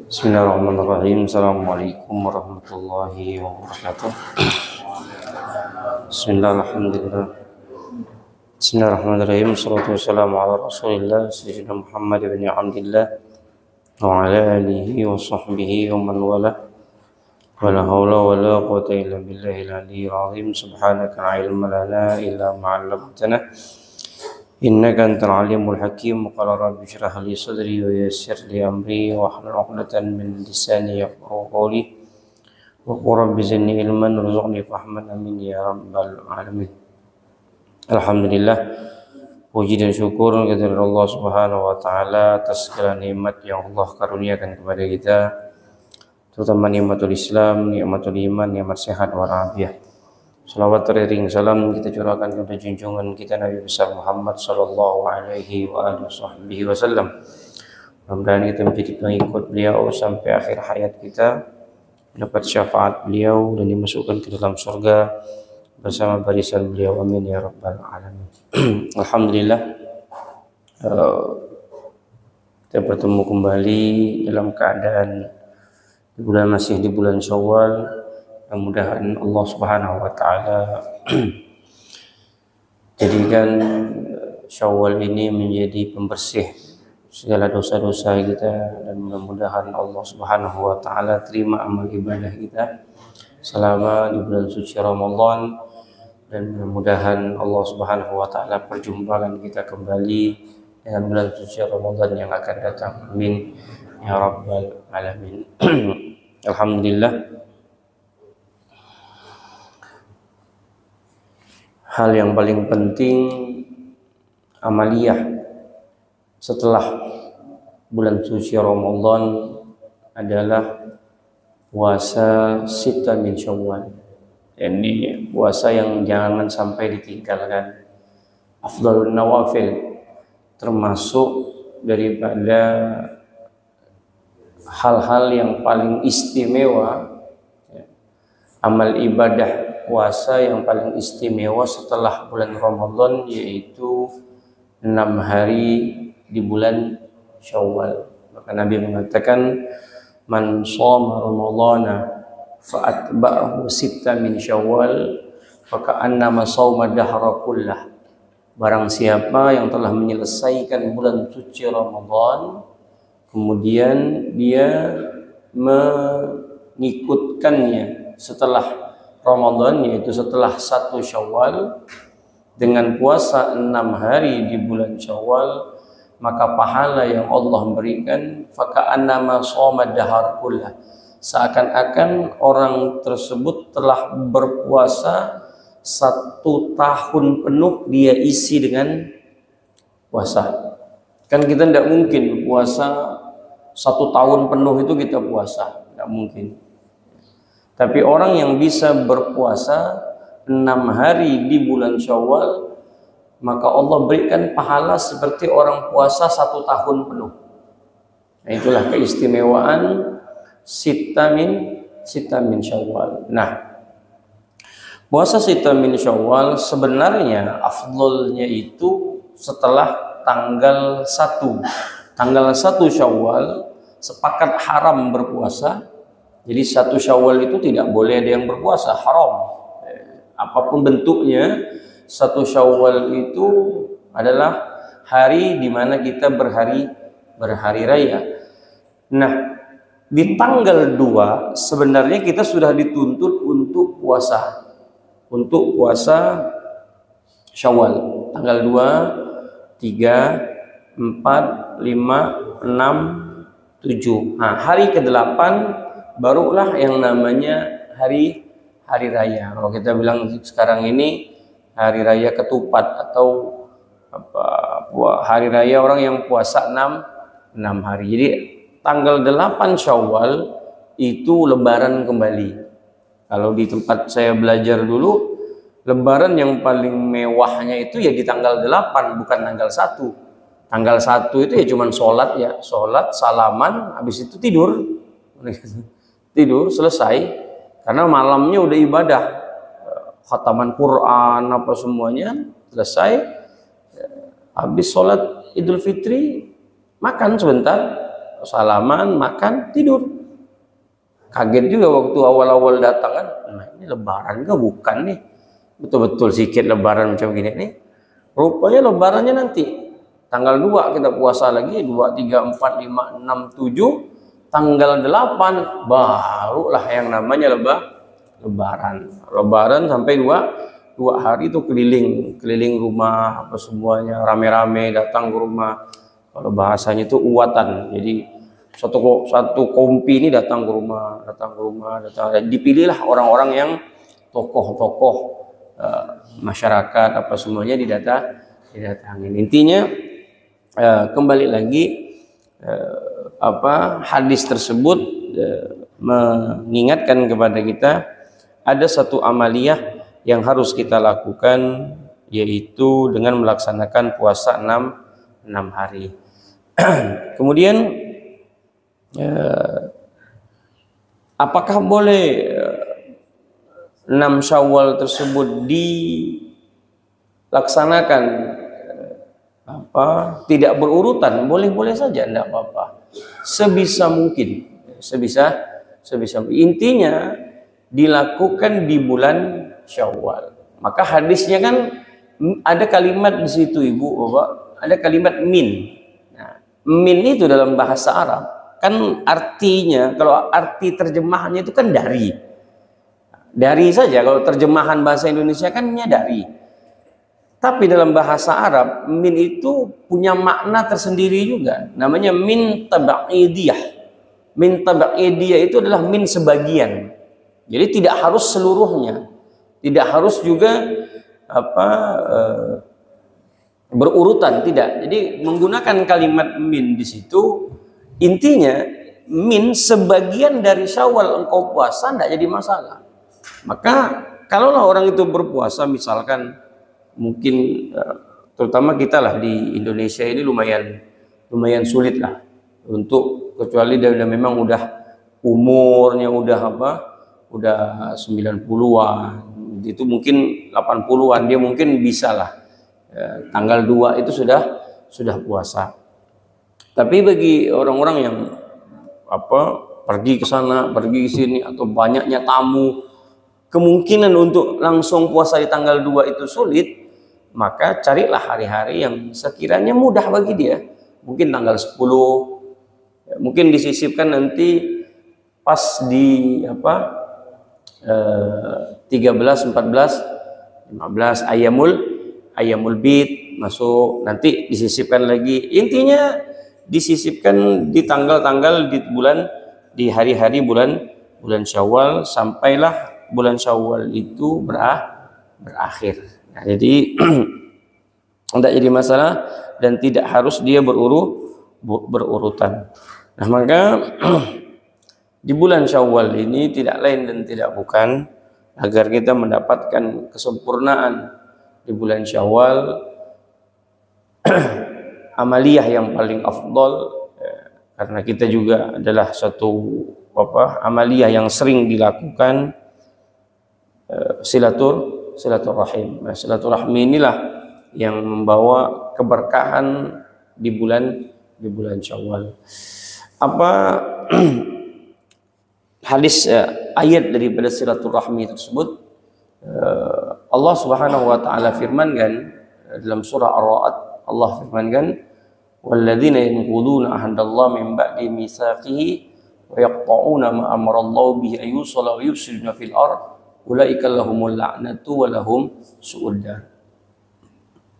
Bismillahirrahmanirrahim. Assalamualaikum warahmatullahi wabarakatuh. Bismillahirrahmanirrahim. Bismillahirrahmanirrahim. Wassalatu wassalamu ala Rasulillah Sayyidina Muhammad ibn Abdillah wa ala alihi wa sahbihi wa man wala. Wa la hawla wa la quwwata illa billahil aliyyil azim. Subhanaka la ilma lana illa ma 'allamtana. Innaka antal alimul hakim. Qala rabbi shrah li sadri wa yassir li amri wa hlul 'uqdatan min lisani yafqahu qawli wa qur rabbi zidni ilman warzuqni fahman amin ya rabbal alamin. Alhamdulillah, puji dan syukur kepada Allah Subhanahu wa taala atas segala nikmat yang Allah karuniakan kepada kita, terutama nikmatul Islam, nikmatul iman, nikmat sehat walafiat. Salawat teriring salam kita curahkan kepada junjungan kita Nabi besar Muhammad sallallahu alaihi wasallam. Mudah-mudahan kita menjadi pengikut beliau sampai akhir hayat kita, mendapat syafaat beliau dan dimasukkan ke dalam surga bersama barisan beliau. Amin ya rabbal alamin. Alhamdulillah, kita bertemu kembali dalam keadaan masih di bulan Syawal. Mudah-mudahan Allah Subhanahu wa taala jadikan Syawal ini menjadi pembersih segala dosa-dosa kita, dan mudah-mudahan Allah Subhanahu wa taala terima amal ibadah kita selama di bulan suci Ramadan, dan mudah-mudahan Allah Subhanahu wa taala perjumpaan kita kembali dengan bulan suci Ramadan yang akan datang. Amin ya rabbal alamin. Alhamdulillah, hal yang paling penting amaliyah setelah bulan suci Ramadan adalah puasa sita min Syawal. Ini puasa yang jangan sampai ditinggalkan. Afdhalun nawafil, termasuk daripada hal-hal yang paling istimewa, amal ibadah puasa yang paling istimewa setelah bulan Ramadan, yaitu 6 hari di bulan Syawal. Maka Nabi mengatakan, man shoma ramadhana fa atba'ahu sitta min Syawal fa ka'annama shauma dahra kullah. Barang siapa yang telah menyelesaikan bulan suci Ramadan, kemudian dia mengikutkannya setelah Ramadan, yaitu setelah 1 Syawal, dengan puasa 6 hari di bulan Syawal, maka pahala yang Allah berikan faka'annama shoma dahar kullah, seakan-akan orang tersebut telah berpuasa 1 tahun penuh dia isi dengan puasa. Kan kita tidak mungkin puasa 1 tahun penuh itu kita puasa, tidak mungkin. Tapi orang yang bisa berpuasa 6 hari di bulan Syawal, maka Allah berikan pahala seperti orang puasa 1 tahun penuh. Nah, itulah keistimewaan sita min Syawal. Nah, puasa sita min Syawal sebenarnya afdolnya itu setelah tanggal 1. Tanggal 1 Syawal sepakat haram berpuasa. Jadi 1 Syawal itu tidak boleh ada yang berpuasa, haram. Apapun bentuknya, 1 Syawal itu adalah hari di mana kita berhari raya. Nah, di tanggal 2 sebenarnya kita sudah dituntut untuk puasa. Untuk puasa Syawal. Tanggal 2, 3, 4, 5, 6, 7. Nah, hari ke-8 barulah yang namanya hari raya. Kalau kita bilang sekarang ini hari raya ketupat atau hari raya orang yang puasa 6 hari. Jadi tanggal 8 Syawal itu lebaran kembali. Kalau di tempat saya belajar dulu, lebaran yang paling mewahnya itu ya di tanggal 8, bukan tanggal 1. Tanggal 1 itu ya cuman sholat, salaman, habis itu tidur selesai, karena malamnya udah ibadah, khataman Quran apa semuanya selesai, habis sholat Idul Fitri makan sebentar, salaman, makan, tidur. Kaget juga waktu awal-awal datang kan, nah ini lebaran ke bukan nih? Betul-betul sikit lebaran macam gini nih. Rupanya lebarannya nanti tanggal 2 kita puasa lagi, 2, 3, 4, 5, 6, 7. Tanggal 8 barulah yang namanya lebaran. Lebaran sampai 2 hari itu keliling rumah apa semuanya, rame-rame datang ke rumah. Kalau bahasanya itu uwatan. Jadi satu kompi ini datang ke rumah. Dipilihlah orang-orang yang tokoh-tokoh masyarakat apa semuanya didatangin. Intinya kembali lagi hadis tersebut mengingatkan kepada kita ada satu amaliyah yang harus kita lakukan, yaitu dengan melaksanakan puasa 6 hari. Kemudian apakah boleh 6 Syawal tersebut dilaksanakan tidak berurutan? Boleh-boleh saja, tidak apa-apa. Sebisa mungkin. Intinya dilakukan di bulan Syawal. Maka hadisnya kan ada kalimat di situ, Ibu, Bapak, ada kalimat min. Nah, min itu dalam bahasa Arab kan artinya, kalau arti terjemahannya itu kan dari saja. Kalau terjemahan bahasa Indonesia kan dari. Tapi dalam bahasa Arab min itu punya makna tersendiri juga, namanya min tabaidiyah. Min tabaidiyah itu adalah min sebagian. Jadi tidak harus seluruhnya, tidak harus juga berurutan, tidak. Jadi menggunakan kalimat min di situ, intinya min sebagian dari Syawal engkau puasa tidak jadi masalah. Maka kalaulah orang itu berpuasa, misalkan mungkin terutama kita lah di Indonesia ini lumayan sulit lah untuk, kecuali dia memang udah umurnya udah 90-an, itu mungkin 80-an, dia mungkin bisa lah tanggal 2 itu sudah puasa. Tapi bagi orang-orang yang pergi ke sana, pergi ke sini, atau banyaknya tamu, kemungkinan untuk langsung puasa di tanggal 2 itu sulit, maka carilah hari-hari yang sekiranya mudah bagi dia. Mungkin tanggal 10, mungkin disisipkan nanti pas di 13, 14, 15 Ayyamul Bid masuk, nanti disisipkan lagi. Intinya disisipkan di tanggal-tanggal di hari-hari bulan Syawal, sampailah bulan Syawal itu berakhir. Nah, jadi tidak jadi masalah dan tidak harus dia berurutan. Nah, maka di bulan Syawal ini tidak lain dan tidak bukan agar kita mendapatkan kesempurnaan di bulan Syawal, amaliyah yang paling afdol, karena kita juga adalah satu amaliyah yang sering dilakukan, silaturahim. Nah, silaturahmi inilah yang membawa keberkahan di bulan Syawal. Hadis ayat daripada silaturahmi tersebut, Allah Subhanahu wa taala firmankan dalam surah Ar-Ra'd, Allah firmankan, walladzina yanquduna ahdallahi min ba'di mitsaqihi wa yaqta'una ma amara Allah bihi ayyusala wa yufsiduna fil ard ulaika lahumul la'natu wa lahum su'ud dar.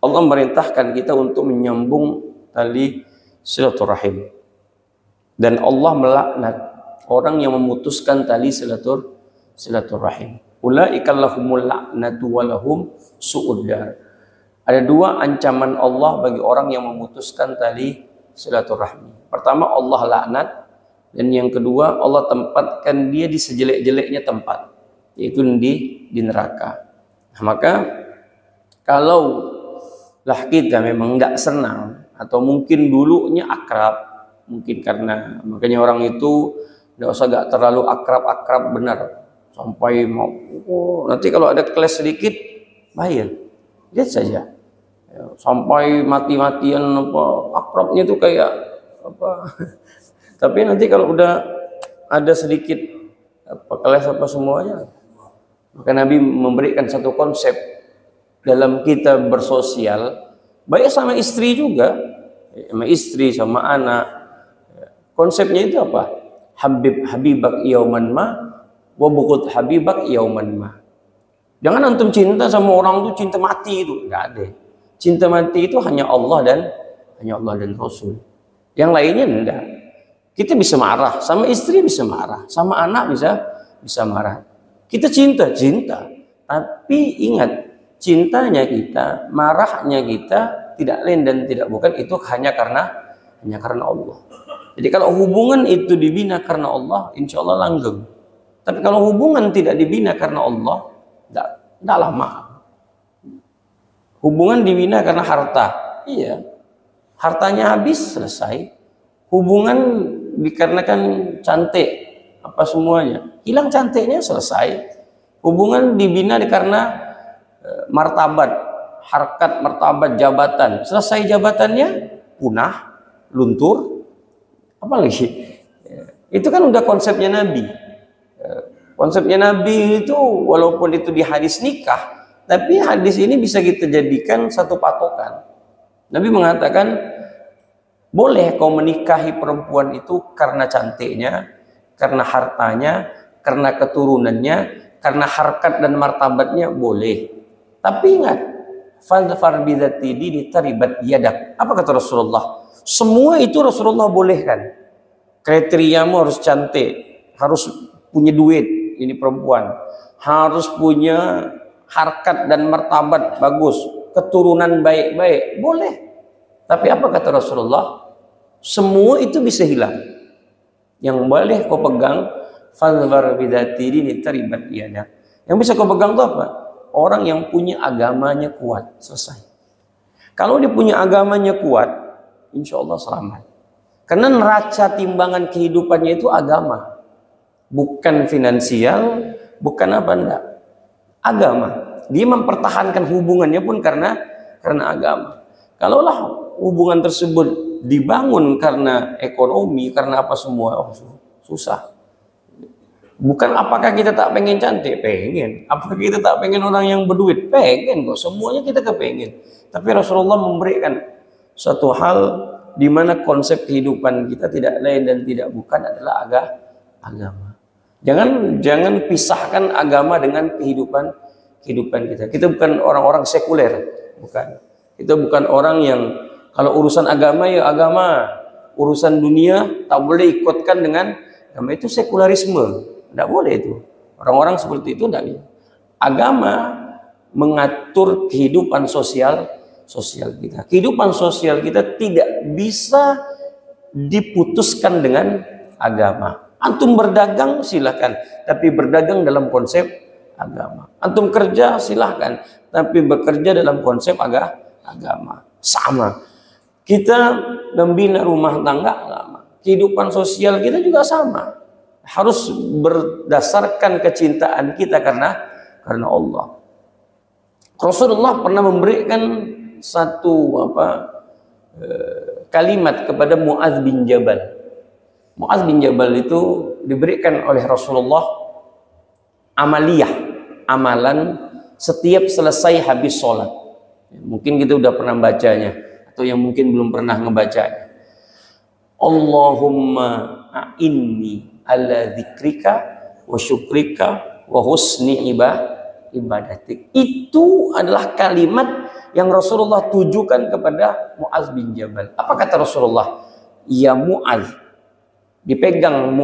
Allah merintahkan kita untuk menyambung tali silaturahim, dan Allah melaknat orang yang memutuskan tali silaturahim. Ulaika lahumul la'natu wa lahum su'ud dar. Ada 2 ancaman Allah bagi orang yang memutuskan tali silaturahmi. Pertama, Allah laknat, dan yang kedua, Allah tempatkan dia di sejelek-jeleknya tempat, yaitu di neraka. Nah, maka kalau lah kita memang tidak senang, atau mungkin dulunya akrab, mungkin karena makanya orang itu tidak usah gak terlalu akrab benar, sampai mau nanti kalau ada kelas sedikit bayar, lihat saja sampai mati-matian akrabnya itu kayak Tapi nanti kalau udah ada sedikit kelas apa semuanya, maka Nabi memberikan satu konsep dalam kita bersosial, baik sama istri juga, sama istri, sama anak. Konsepnya itu apa? Habibak yauman ma wa bughd habibak yauman ma. Jangan antum cinta sama orang tuh cinta mati itu, enggak ada. Cinta mati itu hanya Allah dan Rasul. Yang lainnya enggak. Kita bisa marah, sama istri bisa marah, sama anak bisa marah. Kita cinta, tapi ingat, cintanya kita, marahnya kita tidak lain dan tidak bukan itu hanya karena Allah. Jadi kalau hubungan itu dibina karena Allah, insya Allah langgeng. Tapi kalau hubungan tidak dibina karena Allah, tidak lama. Hubungan dibina karena harta, iya, hartanya habis selesai. Hubungan dikarenakan cantik, apa semuanya hilang, cantiknya selesai. Hubungan dibina karena martabat, harkat, martabat, jabatan, selesai jabatannya punah, luntur, apalagi itu kan udah konsepnya Nabi. Konsepnya Nabi itu walaupun itu di hadis nikah, tapi hadis ini bisa kita jadikan satu patokan. Nabi mengatakan boleh kau menikahi perempuan itu karena cantiknya, karena hartanya, karena keturunannya, karena harkat dan martabatnya, boleh. Tapi ingat, fadfar bidzati dini taribat yadak. Apa kata Rasulullah? Semua itu Rasulullah bolehkan. Kriteriamu harus cantik, harus punya duit, ini perempuan, harus punya harkat dan martabat bagus, keturunan baik-baik, boleh. Tapi apa kata Rasulullah? Semua itu bisa hilang. Yang boleh kau pegang, fadfar bidzati dini taribat yadak. Yang bisa kau pegang itu apa? Orang yang punya agamanya kuat, selesai. Kalau dia punya agamanya kuat, insya Allah selamat. Karena neraca timbangan kehidupannya itu agama, bukan finansial, bukan apa enggak. Agama. Dia mempertahankan hubungannya pun karena agama. Kalaulah hubungan tersebut dibangun karena ekonomi, karena apa semua, susah. Bukan apakah kita tak pengen cantik, pengen. Apakah kita tak pengen orang yang berduit, pengen kok. Semuanya kita kepengen. Tapi Rasulullah memberikan suatu hal di mana konsep kehidupan kita tidak lain dan tidak bukan adalah agama. Jangan pisahkan agama dengan kehidupan kita. Kita bukan orang-orang sekuler, bukan. Kita bukan orang yang kalau urusan agama ya agama, urusan dunia tak boleh ikutkan dengan agama, itu sekularisme. Tidak boleh itu. Orang-orang seperti itu tidak bisa. Agama mengatur kehidupan sosial kita. Kehidupan sosial kita tidak bisa diputuskan dengan agama. Antum berdagang silahkan, tapi berdagang dalam konsep agama. Antum kerja silahkan, tapi bekerja dalam konsep agama. Sama. Kita membina rumah tangga sama. Kehidupan sosial kita juga sama. Harus berdasarkan kecintaan kita karena Allah. Rasulullah pernah memberikan satu kalimat kepada Mu'adz bin Jabal. Mu'adz bin Jabal itu diberikan oleh Rasulullah amalan setiap selesai habis sholat. Mungkin kita udah pernah bacanya, atau yang mungkin belum pernah ngebacanya. Allahumma a'inni ala dzikrika wa syukrika wa husni ibadatik. Itu adalah kalimat yang Rasulullah tujukan kepada Mu'adz bin Jabal. Apa kata Rasulullah? Ya Mu'adz. Dipegang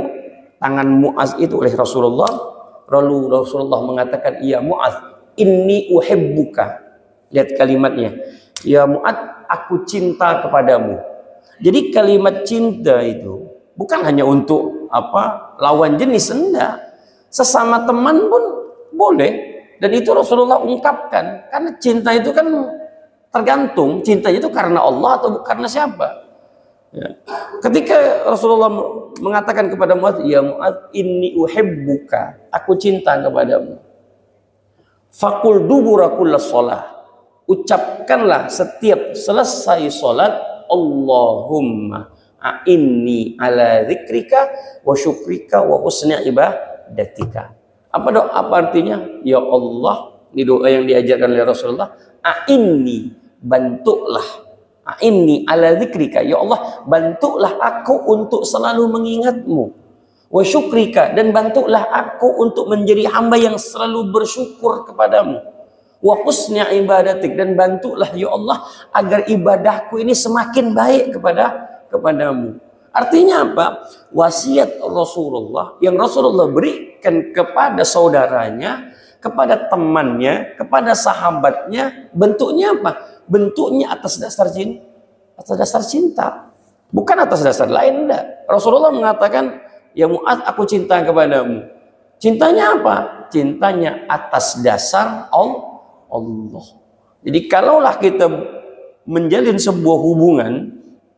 tangan Mu'adz itu oleh Rasulullah. Lalu Rasulullah mengatakan, ya Mu'adz, inni uhibbuka. Lihat kalimatnya. Ya Mu'adz, aku cinta kepadamu. Jadi kalimat cinta itu bukan hanya untuk lawan jenis, enggak. Sesama teman pun boleh. Dan itu Rasulullah ungkapkan. Karena cinta itu kan tergantung. Cintanya itu karena Allah atau karena siapa. Ya. Ketika Rasulullah mengatakan kepada Mu'adz, ya Mu'adz, inni uhibbuka. Aku cinta kepadamu. Faqul dubura kullas shalah. Ucapkanlah setiap selesai sholat, Allahumma a'inni ala dzikrika wa syukrika wa husni ibadatika. Apa artinya? Ya Allah, ini doa yang diajarkan oleh Rasulullah. A'inni, bantulah. A'inni ala dzikrika, ya Allah, bantulah aku untuk selalu mengingatmu. Wa syukrika, dan bantulah aku untuk menjadi hamba yang selalu bersyukur kepadamu. Wa husni ibadatik, dan bantulah ya Allah agar ibadahku ini semakin baik kepadamu. Artinya apa? Wasiat Rasulullah yang Rasulullah berikan kepada saudaranya, kepada temannya, kepada sahabatnya, bentuknya apa? Bentuknya atas dasar cinta. Bukan atas dasar lain, enggak. Rasulullah mengatakan, ya Mu'adz, aku cinta kepadamu. Cintanya apa? Cintanya atas dasar Allah. Jadi kalaulah kita menjalin sebuah hubungan,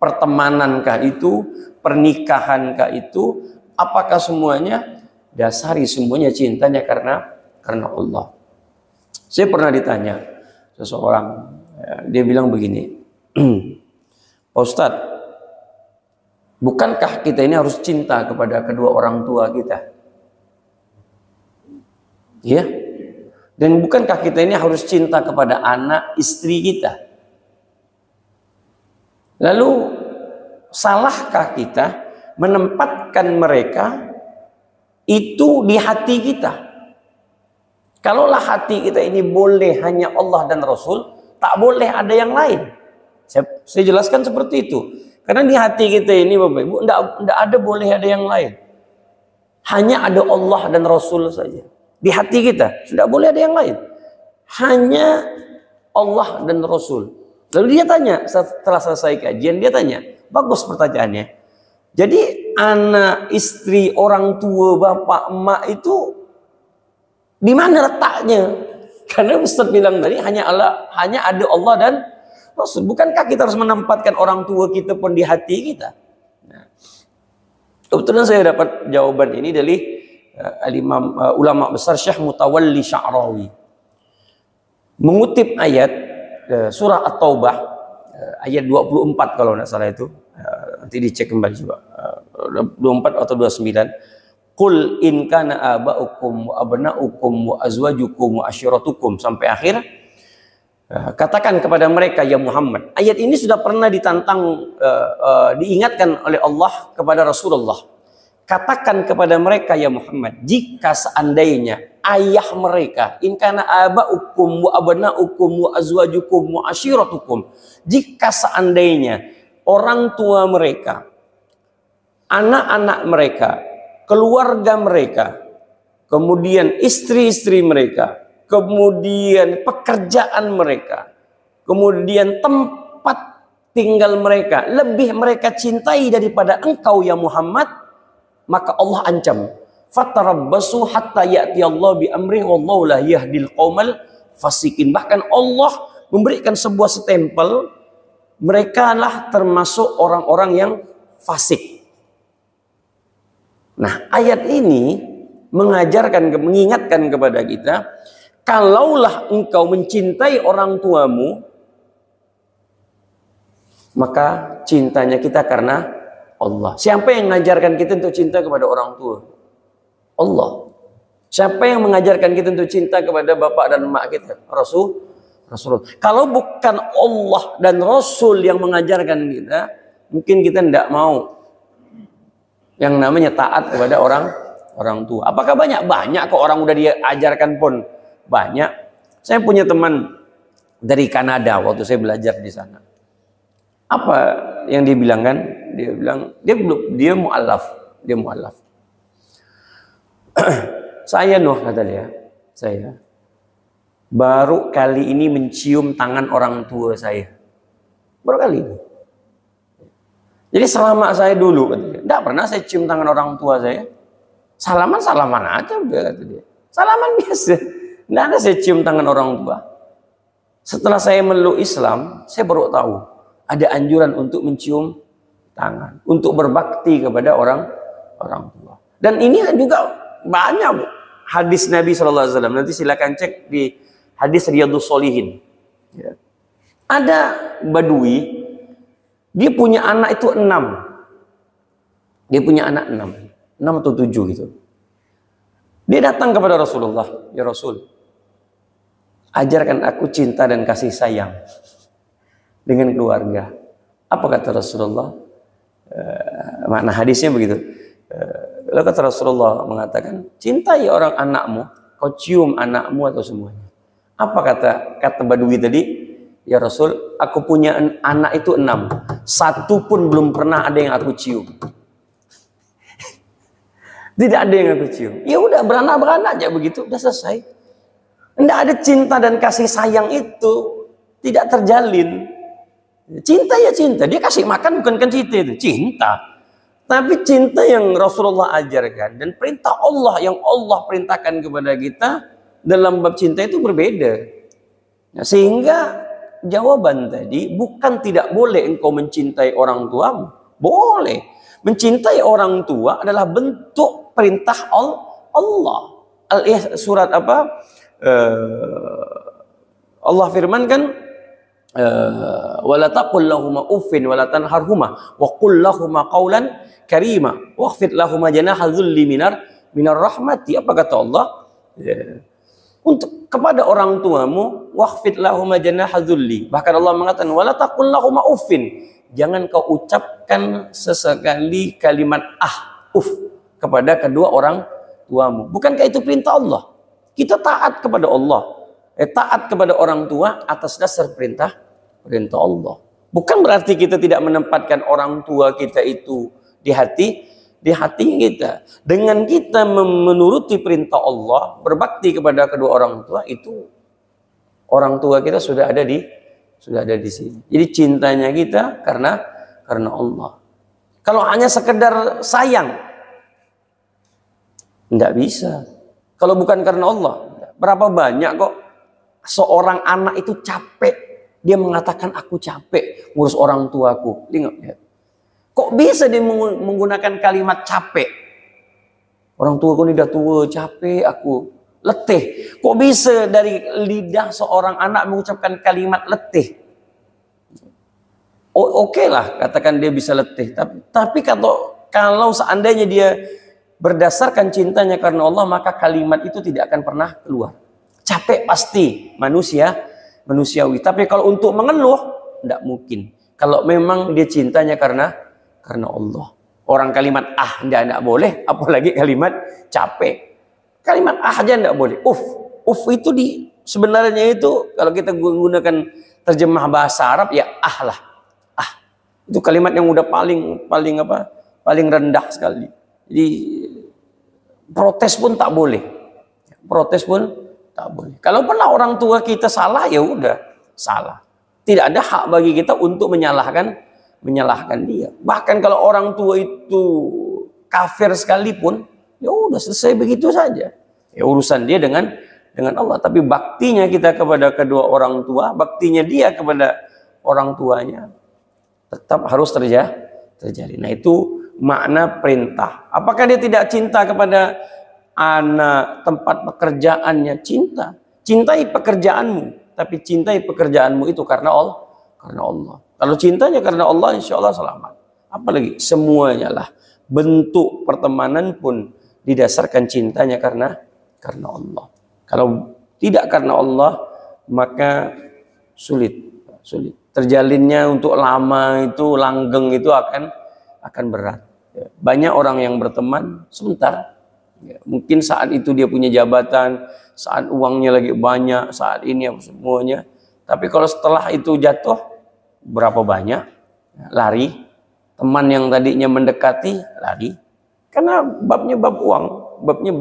pertemanankah itu, pernikahankah itu, apakah semuanya dasari semuanya cintanya karena Allah. Saya pernah ditanya seseorang, dia bilang begini, Pak Ustadz, bukankah kita ini harus cinta kepada kedua orang tua kita? Ya. Dan bukankah kita ini harus cinta kepada anak istri kita? Lalu salahkah kita menempatkan mereka itu di hati kita? Kalaulah hati kita ini boleh hanya Allah dan Rasul, tak boleh ada yang lain. Saya jelaskan seperti itu. Karena di hati kita ini Bapak Ibu, tidak ada boleh ada yang lain. Hanya ada Allah dan Rasul saja. Di hati kita sudah boleh ada yang lain, hanya Allah dan Rasul. Lalu dia tanya, setelah selesai kajian dia tanya, bagus pertanyaannya. Jadi anak, istri, orang tua, bapak, emak itu di mana letaknya? Karena Ustaz bilang tadi hanya ada Allah dan Rasul. Bukankah kita harus menempatkan orang tua kita pun di hati kita? Nah, kebetulan saya dapat jawaban ini dari Al-Imam ulama besar Syekh Mutawalli Sya'rawi, mengutip ayat surah At-Taubah ayat 24 kalau tidak salah itu, nanti dicek kembali coba, 24 atau 29. Qul in kana aba'ukum wa abna'ukum wa azwajukum wa ashiratukum, sampai akhir. Katakan kepada mereka ya Muhammad. Ayat ini sudah pernah ditantang, diingatkan oleh Allah kepada Rasulullah. Katakan kepada mereka ya Muhammad, jika seandainya ayah mereka, in kana aba'ukum wa abna'ukum wa azwajukum wa ashiratukum, jika seandainya orang tua mereka, anak-anak mereka, keluarga mereka, kemudian istri-istri mereka, kemudian pekerjaan mereka, kemudian tempat tinggal mereka lebih mereka cintai daripada engkau ya Muhammad, maka Allah ancam, fatarabbasu hatta ya'ti Allah bi amrih wallahu la yahdil qaumal fasikin. Bahkan Allah memberikan sebuah stempel, mereka lah termasuk orang-orang yang fasik. Nah, ayat ini mengingatkan kepada kita, kalaulah engkau mencintai orang tuamu, maka cintanya kita karena Allah. Siapa yang mengajarkan kita untuk cinta kepada orang tua? Allah. Siapa yang mengajarkan kita untuk cinta kepada bapak dan emak kita? Rasul. Kalau bukan Allah dan Rasul yang mengajarkan kita, mungkin kita tidak mau yang namanya taat kepada orang tua. Apakah banyak? Banyak kok, orang udah diajarkan pun banyak. Saya punya teman dari Kanada waktu saya belajar di sana. Apa yang dia bilang kan? Dia bilang dia mu'alaf. Saya kata dia, saya baru kali ini mencium tangan orang tua saya. Baru kali ini. Jadi selama saya dulu, kata dia, tidak pernah saya cium tangan orang tua saya. Salaman aja udah, kata dia. Salaman biasa. Tidak ada saya cium tangan orang tua. Setelah saya meluk Islam, saya baru tahu ada anjuran untuk mencium tangan, untuk berbakti kepada orang tua. Dan ini juga banyak hadis Nabi SAW. Nanti silakan cek di hadis Riyadhus Shalihin. Ya. Ada Badui, dia punya anak itu 6. Dia punya anak 6 atau 7 gitu. Dia datang kepada Rasulullah, ya Rasul, ajarkan aku cinta dan kasih sayang dengan keluarga. Apa kata Rasulullah? Makna hadisnya begitu. Lalu kata Rasulullah mengatakan, cintai orang anakmu, kau cium anakmu atau semuanya. Apa kata Badui tadi? Ya Rasul, aku punya anak itu 6, satu pun belum pernah ada yang aku cium. Tidak ada yang aku cium. Ya udah, beranak-beranak aja begitu, udah selesai. Tidak ada cinta dan kasih sayang itu tidak terjalin. Cinta ya cinta, dia kasih makan bukan kan cinta itu, cinta. Tapi cinta yang Rasulullah ajarkan dan perintah Allah yang Allah perintahkan kepada kita dalam bab cinta itu berbeda. Nah, sehingga jawaban tadi bukan tidak boleh engkau mencintai orang tuamu, boleh. Mencintai orang tua adalah bentuk perintah Allah. Surat apa? Allah firmankan, wala taqul lahuma uffin wala tanharhuma wa qul lahuma qawlan karima wakhfid lahuma janaha dhulli minar rahmati. Apa kata Allah? Untuk kepada orang tuamu, wakhfid lahuma janaha dhulli. Bahkan Allah mengatakan wala taqul lahuma uffin. Jangan kau ucapkan sesekali kalimat kepada kedua orang tuamu. Bukankah itu perintah Allah? Kita taat kepada Allah, taat kepada orang tua atas dasar perintah Allah. Bukan berarti kita tidak menempatkan orang tua kita itu di hati kita. Dengan kita menuruti perintah Allah, berbakti kepada kedua orang tua, itu orang tua kita sudah ada di sini. Jadi cintanya kita karena Allah. Kalau hanya sekedar sayang, tidak bisa. Kalau bukan karena Allah, berapa banyak kok seorang anak itu capek, dia mengatakan aku capek ngurus orang tuaku. Lihat. Kok bisa dia menggunakan kalimat capek? Orang tuaku ini udah tua, capek aku. Letih. Kok bisa dari lidah seorang anak mengucapkan kalimat letih? Oke lah, katakan dia bisa letih. Tapi kalau seandainya dia berdasarkan cintanya karena Allah, maka kalimat itu tidak akan pernah keluar. Capek pasti manusiawi. Tapi kalau untuk mengeluh, tidak mungkin. Kalau memang dia cintanya karena Allah. Orang kalimat tidak boleh, apalagi kalimat capek. Kalimat aja tidak boleh. Itu sebenarnya itu kalau kita menggunakan terjemah bahasa Arab ya lah. Itu kalimat yang udah paling rendah sekali. Jadi protes pun tak boleh. Kalau pernah orang tua kita salah, ya udah salah. Tidak ada hak bagi kita untuk menyalahkan dia. Bahkan kalau orang tua itu kafir sekalipun, ya udah selesai begitu saja. Ya urusan dia dengan Allah. Tapi baktinya kita kepada kedua orang tua, baktinya dia kepada orang tuanya tetap harus terjadi. Nah, itu makna perintah. Apakah dia tidak cinta kepada anak, tempat pekerjaannya? Cinta. Cintai pekerjaanmu, tapi cintai pekerjaanmu itu karena Allah. Kalau cintanya karena Allah, insya Allah selamat. Apalagi semuanya lah. Bentuk pertemanan pun didasarkan cintanya karena Allah. Kalau tidak karena Allah, maka sulit. Terjalinnya untuk lama itu, langgeng itu akan berat. Banyak orang yang berteman sebentar. Mungkin saat itu dia punya jabatan, saat uangnya lagi banyak, saat ini semuanya. Tapi kalau setelah itu jatuh, berapa banyak lari. Teman yang tadinya mendekati, lari. Karena babnya bab uang, babnya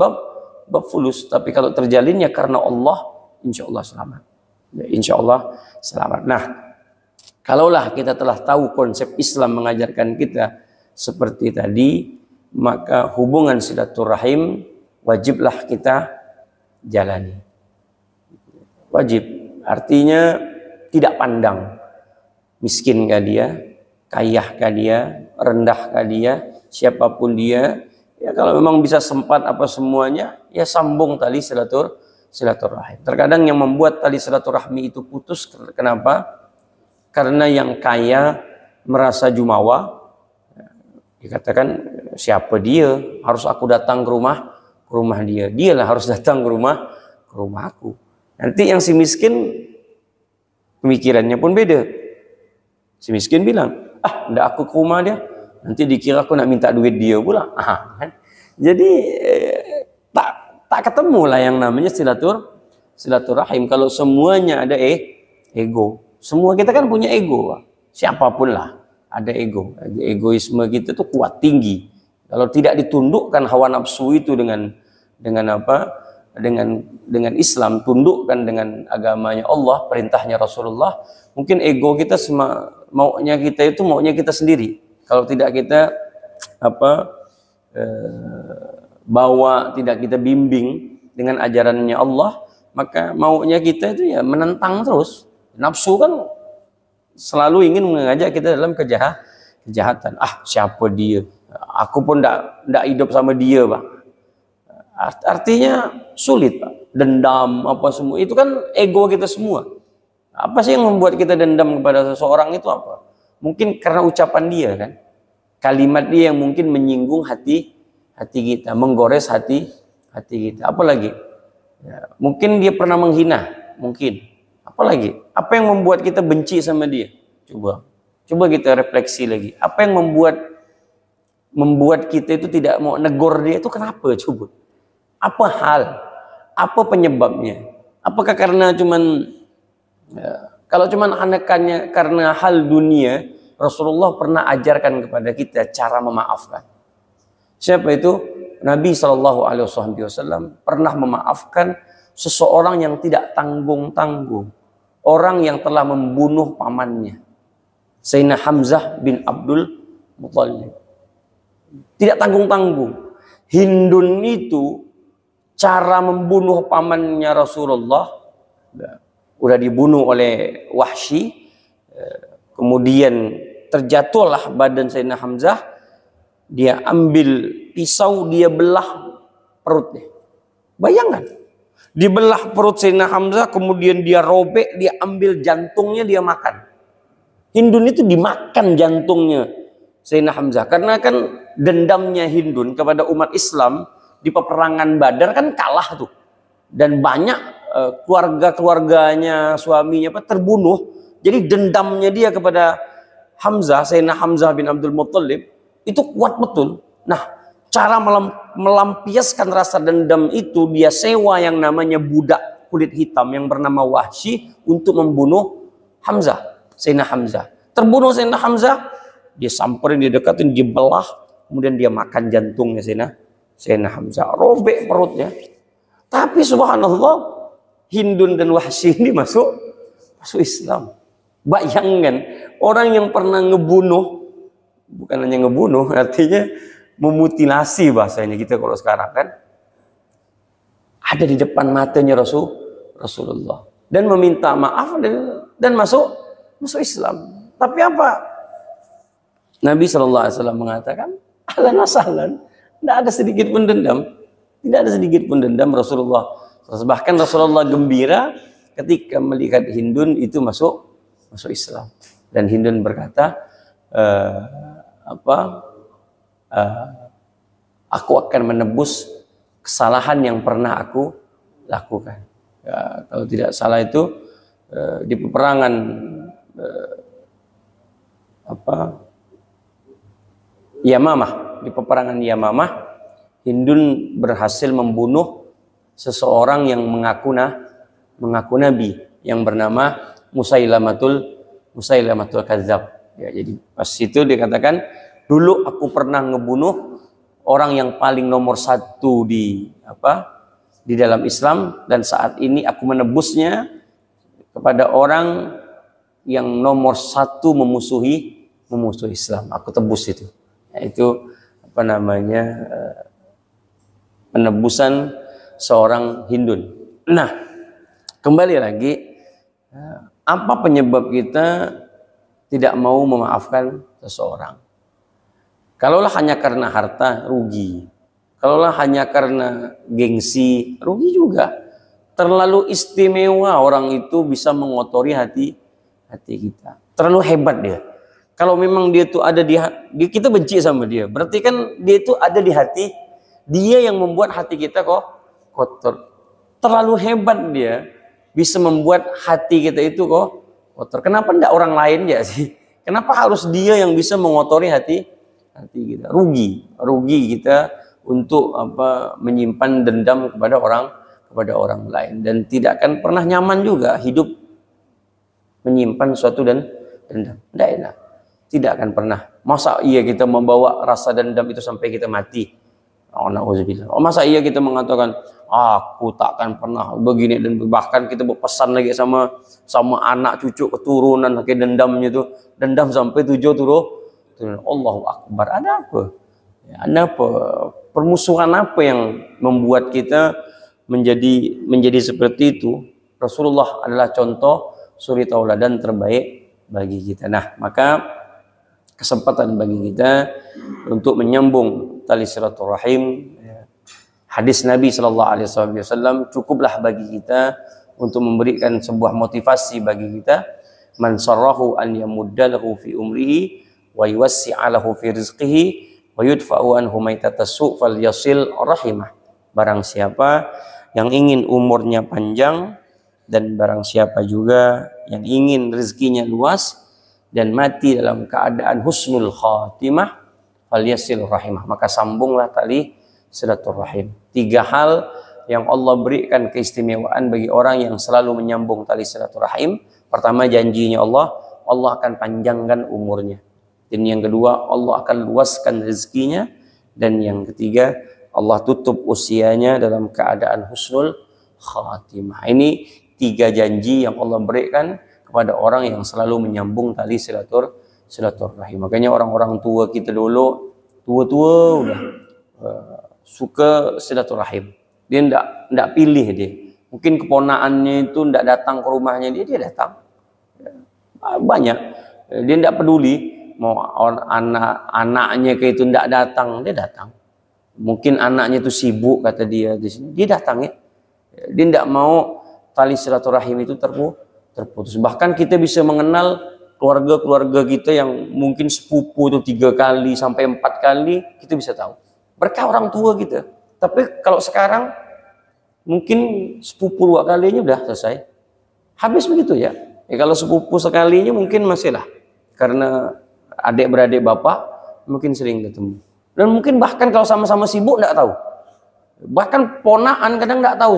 bab fulus. Tapi kalau terjalinnya karena Allah, insya Allah selamat. Insya Allah selamat. Nah, kalaulah kita telah tahu konsep Islam mengajarkan kita seperti tadi, maka hubungan silaturahim wajiblah kita jalani. Wajib. Artinya tidak pandang. Miskinkah dia, kayahkah dia, rendahkah dia, siapapun dia. Ya kalau memang bisa sempat apa semuanya, ya sambung tali silaturahim. Terkadang yang membuat tali silaturahmi itu putus, kenapa? Karena yang kaya merasa jumawa, dikatakan siapa dia? Harus aku datang ke rumah dia. Dialah harus datang ke rumah aku. Nanti yang si miskin pemikirannya pun beda. Si miskin bilang, ndak aku ke rumah dia. Nanti dikira aku nak minta duit dia pula. Kan? Jadi tak ketemu lah yang namanya silaturahim. Kalau semuanya ada ego. Semua kita kan punya ego, Pak. Siapapun lah ada ego. Egoisme kita tuh kuat, tinggi. Kalau tidak ditundukkan hawa nafsu itu dengan apa? Dengan Islam, tundukkan dengan agamanya Allah, perintahnya Rasulullah, mungkin ego kita maunya kita sendiri. Kalau tidak kita bawa, tidak kita bimbing dengan ajarannya Allah, maka maunya kita itu ya menentang terus. Nafsu kan selalu ingin mengajak kita dalam kejahatan. Siapa dia? Aku pun ndak hidup sama dia, Pak. Artinya sulit, Pak. Dendam apa semua itu kan ego kita semua. Apa sih yang membuat kita dendam kepada seseorang itu apa? Mungkin karena ucapan dia kan. Kalimat dia yang mungkin menyinggung hati kita, menggores hati kita. Apalagi? Ya, mungkin dia pernah menghina, mungkin. Apalagi? Apa yang membuat kita benci sama dia? Coba kita refleksi lagi. Apa yang membuat kita itu tidak mau negor dia itu kenapa? Coba. Apa hal? Apa penyebabnya? Apakah karena kalau cuman anekannya karena hal dunia, Rasulullah pernah ajarkan kepada kita cara memaafkan. Siapa itu? Nabi SAW pernah memaafkan seseorang yang tidak tanggung-tanggung. Orang yang telah membunuh pamannya, Sayyidina Hamzah bin Abdul Muttalib. Tidak tanggung-tanggung. Hindun itu cara membunuh pamannya Rasulullah, udah dibunuh oleh Wahsy, kemudian terjatuhlah badan Sayyidina Hamzah, dia ambil pisau, dia belah perutnya. Bayangkan, dibelah perut Sayyidina Hamzah, kemudian dia robek, dia ambil jantungnya, dia makan. Hindun itu dimakan jantungnya Sayyidina Hamzah, karena kan dendamnya Hindun kepada umat Islam di peperangan Badar kan kalah tuh, dan banyak keluarganya, suaminya terbunuh. Jadi dendamnya dia kepada Hamzah, Sayyidina Hamzah bin Abdul Muttalib itu kuat betul. Nah, cara melampiaskan rasa dendam itu, dia sewa yang namanya budak kulit hitam yang bernama Wahsy untuk membunuh Hamzah, Sayyidina Hamzah. Terbunuh Sayyidina Hamzah, dia samperin, dia dekatin, dia belah, kemudian dia makan jantungnya Sayyidina Hamzah, robek perutnya. Tapi subhanallah, Hindun dan Wahsy ini masuk Islam. Bayangkan, orang yang pernah ngebunuh, bukan hanya ngebunuh, artinya memutilasi bahasanya kita kalau sekarang kan, ada di depan matanya Rasulullah dan meminta maaf dan masuk Islam. Tapi apa? Nabi SAW mengatakan, ahlan wa sahlan, tidak ada sedikit pun dendam, tidak ada sedikit pun dendam Rasulullah. Bahkan Rasulullah gembira ketika melihat Hindun itu masuk Islam, dan Hindun berkata, aku akan menebus kesalahan yang pernah aku lakukan. Ya, kalau tidak salah itu di peperangan Yamamah, di peperangan Yamamah, Hindun berhasil membunuh seseorang yang mengaku nabi yang bernama Musailamatul Kadzab. Ya, jadi pas itu dikatakan, dulu aku pernah ngebunuh orang yang paling nomor satu di dalam Islam, dan saat ini aku menebusnya kepada orang yang nomor satu memusuhi Islam. Aku tebus itu. Yaitu penebusan seorang Hindun. Nah, kembali lagi, apa penyebab kita tidak mau memaafkan seseorang? Kalaulah hanya karena harta, rugi. Kalaulah hanya karena gengsi, rugi juga. Terlalu istimewa orang itu bisa mengotori hati kita. Terlalu hebat dia. Kalau memang dia itu ada kita benci sama dia, berarti kan dia itu ada di hati, dia yang membuat hati kita kok kotor. Terlalu hebat dia bisa membuat hati kita itu kok kotor. Kenapa enggak orang lain ya sih? Kenapa harus dia yang bisa mengotori hati kita? Rugi kita untuk menyimpan dendam kepada orang lain, dan tidak akan pernah nyaman juga hidup menyimpan suatu dendam. Tidak enak. Tidak akan pernah. Masa iya kita membawa rasa dendam itu sampai kita mati? Na'udzubillah. Masa iya kita mengatakan aku takkan pernah begini, dan bahkan kita berpesan lagi sama anak cucu keturunan pakai dendamnya itu, dendam sampai 7 turunan. Allahu Akbar. Ada apa? Ada apa? Permusuhan apa yang membuat kita menjadi seperti itu? Rasulullah adalah contoh suri tauladan terbaik bagi kita. Nah, maka kesempatan bagi kita untuk menyambung tali silaturahim, hadis Nabi Shallallahu Alaihi Wasallam cukuplah bagi kita untuk memberikan sebuah motivasi bagi kita. Man sarrahu an yamuddalahu fi umrihi wa yuwassi'alahu fi rizqihi wa yudfa'u anhu maitatasu falyasil rahimah. Barang siapa yang ingin umurnya panjang, dan barang siapa juga yang ingin rezekinya luas dan mati dalam keadaan husnul khatimah, falyasil rahimah, maka sambunglah tali silaturahim. 3 hal yang Allah berikan keistimewaan bagi orang yang selalu menyambung tali silaturahim. Pertama, janjinya Allah akan panjangkan umurnya. Dan yang kedua, Allah akan luaskan rezekinya. Dan yang ketiga, Allah tutup usianya dalam keadaan husnul khatimah. Ini 3 janji yang Allah berikan kepada orang yang selalu menyambung tali silaturahim. Makanya orang-orang tua kita dulu, tua-tua udah suka silaturahim. Dia ndak pilih dia. Mungkin keponakannya itu ndak datang ke rumahnya, dia datang. Banyak. Dia ndak peduli mau anaknya ke itu ndak datang, dia datang. Mungkin anaknya itu sibuk kata dia di sini, dia datang ya. Dia ndak mau tali silaturahim itu terputus. Bahkan kita bisa mengenal keluarga-keluarga kita yang mungkin sepupu itu 3 kali sampai 4 kali, kita bisa tahu. Berkah orang tua kita. Tapi kalau sekarang mungkin sepupu 2 kalinya udah selesai. Habis begitu ya. Kalau sepupu sekalinya mungkin masih lah. Karena adik-beradik bapak mungkin sering ketemu. Dan mungkin bahkan kalau sama-sama sibuk enggak tahu. Bahkan ponakan kadang enggak tahu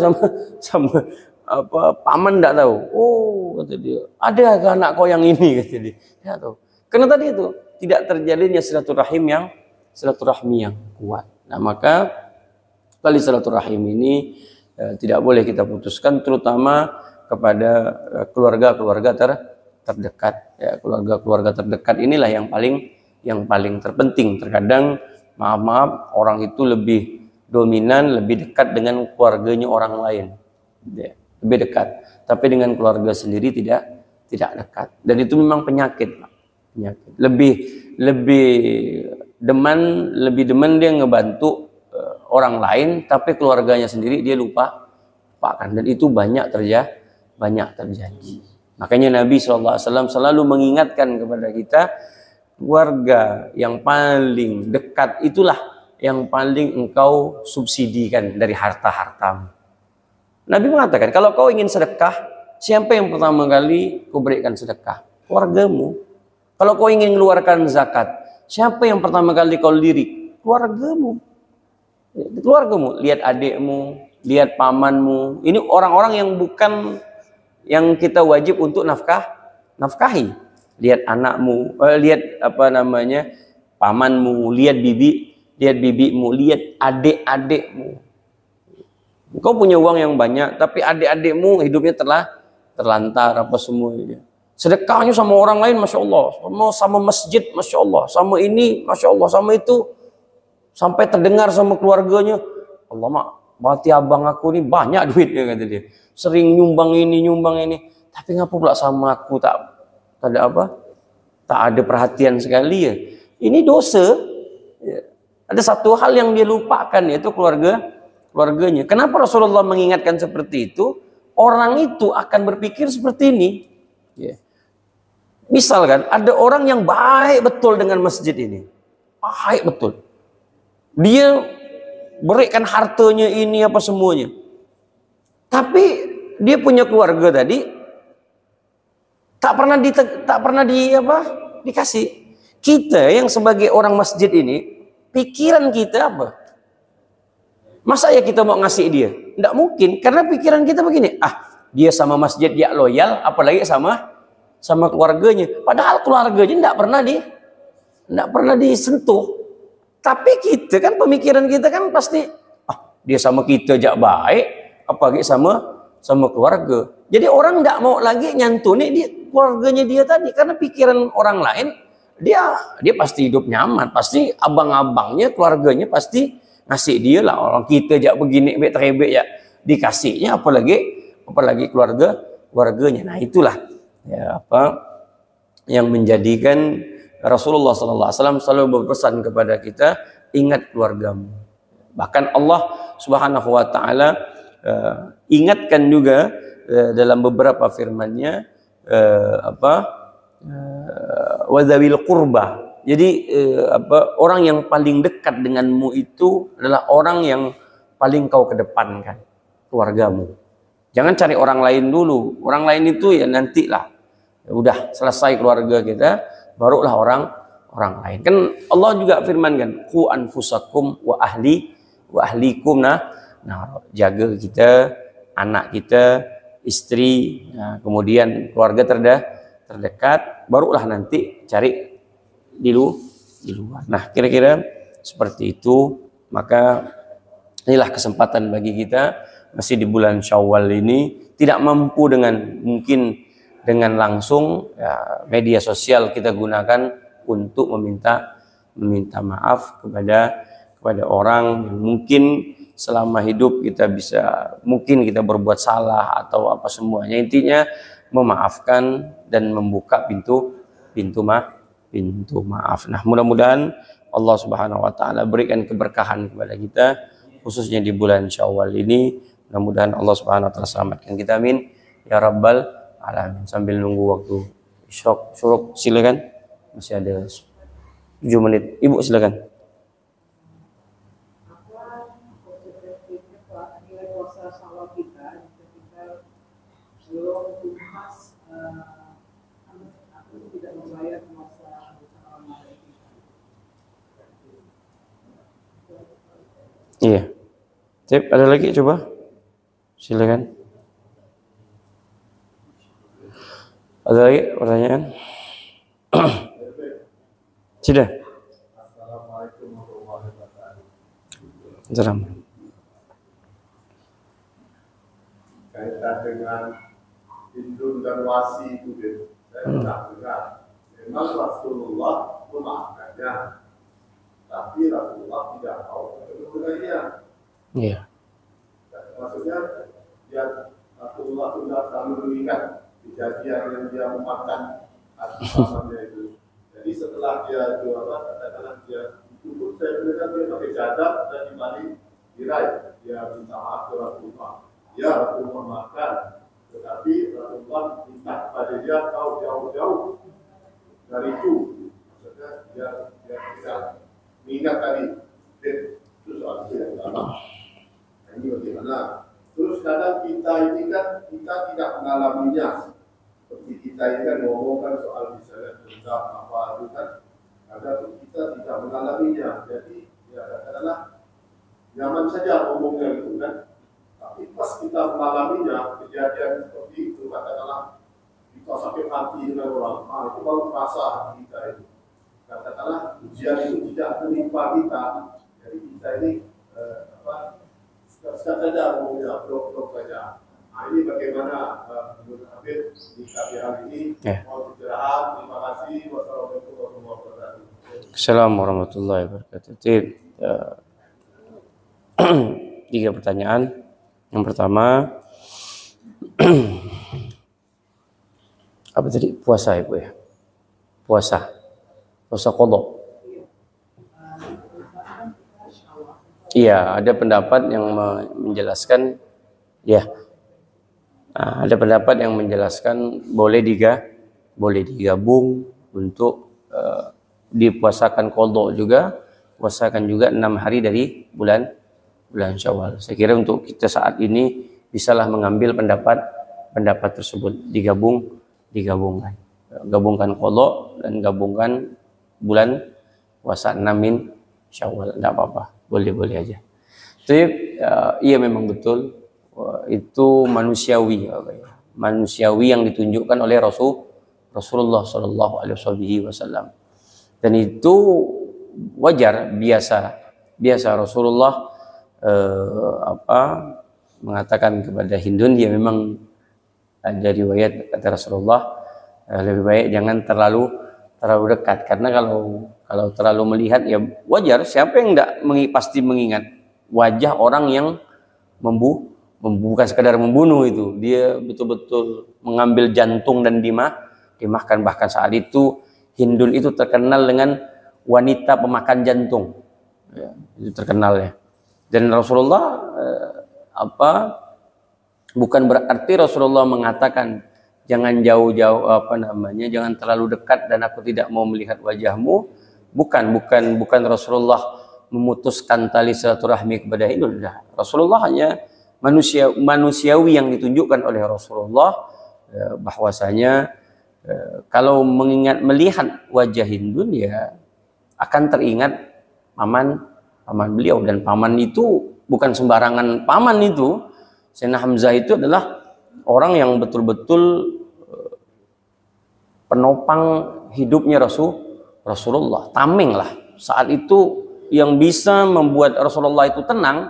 sama paman enggak tahu. Oh, kata dia, ada anak kau yang ini, kata dia. Enggak tahu. Karena tadi itu tidak terjalinnya silaturahmi yang kuat. Nah, maka tali silaturahim ini tidak boleh kita putuskan, terutama kepada keluarga-keluarga terdekat. Ya, keluarga-keluarga terdekat inilah yang paling terpenting. Terkadang maaf orang itu lebih dominan, lebih dekat dengan keluarganya orang lain. Ya, lebih dekat. Tapi dengan keluarga sendiri tidak dekat. Dan itu memang penyakit. Lebih demen dia ngebantu orang lain, tapi keluarganya sendiri dia lupakan. Dan itu banyak terjadi. Makanya Nabi SAW selalu mengingatkan kepada kita, keluarga yang paling dekat itulah yang paling engkau subsidikan dari harta-hartamu. Nabi mengatakan, kalau kau ingin sedekah, siapa yang pertama kali kau berikan sedekah? Keluargamu. Kalau kau ingin mengeluarkan zakat, siapa yang pertama kali kau lirik? Keluargamu. Lihat adikmu, lihat pamanmu. Ini orang-orang yang bukan yang kita wajib untuk nafkahi. Lihat anakmu, lihat pamanmu, lihat bibimu, lihat adik-adikmu. Kau punya uang yang banyak, tapi adik-adikmu hidupnya terlantar apa semuanya. Sedekahnya sama orang lain, masya Allah, sama masjid, masya Allah, sama ini, masya Allah, sama itu, sampai terdengar sama keluarganya. Allah mak, berarti abang aku ini banyak duitnya, kata dia. Sering nyumbang ini, tapi ngapa pula sama aku tak ada perhatian sekali ya. Ini dosa. Ya. Ada satu hal yang dia lupakan, yaitu keluarganya. Kenapa Rasulullah mengingatkan seperti itu? Orang itu akan berpikir seperti ini. Ya. Misalkan ada orang yang baik betul dengan masjid ini. Baik betul. Dia berikan hartanya ini apa semuanya. Tapi dia punya keluarga tadi tak pernah dikasih. Kita yang sebagai orang masjid ini, pikiran kita apa? Masa ya kita mau ngasih dia? Tidak mungkin, karena pikiran kita begini. Dia sama masjid dia loyal, apalagi sama keluarganya. Padahal keluarganya tidak pernah disentuh. Tapi kita kan pemikiran kita kan pasti dia sama kita aja baik, apalagi sama keluarga. Jadi orang tidak mau lagi nyantuni di keluarganya dia tadi, karena pikiran orang lain dia pasti hidup nyaman, pasti abang-abangnya keluarganya pasti ngasih dia lah. Orang kita aja begini trebek ya dikasihnya, apalagi keluarganya. Nah itulah ya apa yang menjadikan Rasulullah SAW selalu berpesan kepada kita, ingat keluargamu. Bahkan Allah Subhanahu Wa Taala ingatkan juga dalam beberapa firman-Nya wadzawil qurba. Jadi orang yang paling dekat denganmu itu adalah orang yang paling kau kedepankan, keluargamu. Jangan cari orang lain dulu. Orang lain itu ya nantilah. Ya udah selesai keluarga kita, barulah orang lain. Kan Allah juga firmankan, qu anfusakum wa ahlikum jaga kita, anak kita, istri, kemudian keluarga terdekat, barulah nanti cari di luar. Nah, kira-kira seperti itu. Maka inilah kesempatan bagi kita masih di bulan Syawal ini, tidak mampu mungkin dengan langsung ya, media sosial kita gunakan untuk meminta maaf kepada orang yang mungkin selama hidup mungkin kita berbuat salah atau apa semuanya. Intinya memaafkan dan membuka pintu maaf. Nah, mudah-mudahan Allah Subhanahu Wa Taala berikan keberkahan kepada kita, khususnya di bulan Syawal ini. Mudah-mudahan Allah Subhanahu Wa Taala selamatkan kita, amin ya rabbal alamin. Sambil nunggu waktu syuruk, silakan, masih ada 7 menit. Ibu silakan. Iya. Sip, ada lagi coba? Silakan. Ada lagi pertanyaan? Sudah. Assalamualaikum warahmatullahi wabarakatuh. Kaitan dengan indun dan wasi itu, saya pernah dengar. Memang Rasulullah memaafkannya, tapi Rasulullah tidak mau menegurnya. Iya. Maksudnya, ya Rasulullah sudah selalu mengingat kejadian yang dia memakan hati pamannya itu. Jadi setelah dia katakanlah dia cukup, saya dengar dia pakai cadar dan dibalik tirai, dia minta maaf ke Rasulullah. Ya Rasulullah maafkan, tetapi Rasulullah minta pada dia kau jauh-jauh dari itu. Maksudnya dia tidak mengingat tadi. Itu soal dia. Ini bagaimana? Terus kadang kita ini kan kita tidak mengalaminya. Seperti kita ini kan ngomongkan soal misalnya dendam apa itu kan, kadang kita tidak mengalaminya. Jadi ya katakanlah nyaman saja ngomongnya itu kan. Tapi pas kita mengalaminya kejadian seperti itu, katakanlah kita sakit hati dengan orang, itu baru terasa hati kita itu. Katakanlah ujian itu tidak menimpa kita, jadi kita ini sekat saja ngomongnya, blok-blok saja. Nah ini bagaimana menurut Habib di KPR ini? Mau istirahat, terima kasih. Wassalamualaikum warahmatullahi wabarakatuh. Assalamualaikum warahmatullahi wabarakatuh. 3 pertanyaan. Yang pertama, apa tadi? Puasa Ibu ya? Puasa qadha. Iya, ada pendapat yang menjelaskan, ya, ada pendapat yang menjelaskan boleh boleh digabung untuk dipuasakan qadha juga, puasakan juga 6 hari dari bulan Syawal. Saya kira untuk kita saat ini bisalah mengambil pendapat tersebut, digabungkan qadha dan gabungkan bulan puasa 6 Syawal, tidak apa-apa, boleh aja. Tapi iya memang betul itu manusiawi yang ditunjukkan oleh Rasulullah Shallallahu Alaihi Wasallam, dan itu wajar, biasa Rasulullah mengatakan kepada Hindun, dia memang ada riwayat kata Rasulullah, lebih baik jangan terlalu dekat, karena kalau terlalu melihat ya wajar, siapa yang tidak pasti mengingat wajah orang yang bukan sekadar membunuh, itu dia betul-betul mengambil jantung dan dimahkan. Bahkan saat itu Hindun itu terkenal dengan wanita pemakan jantung, ya, itu terkenal ya. Dan Rasulullah bukan berarti Rasulullah mengatakan jangan jauh-jauh jangan terlalu dekat dan aku tidak mau melihat wajahmu. Bukan Rasulullah memutuskan tali silaturahmi kepada Hindun. Rasulullah hanya manusiawi yang ditunjukkan oleh Rasulullah, bahwasanya kalau melihat wajah Hindun ya akan teringat paman beliau, dan paman itu bukan sembarangan paman. Itu Sayyidina Hamzah itu adalah orang yang betul-betul penopang hidupnya Rasulullah, tameng lah saat itu, yang bisa membuat Rasulullah itu tenang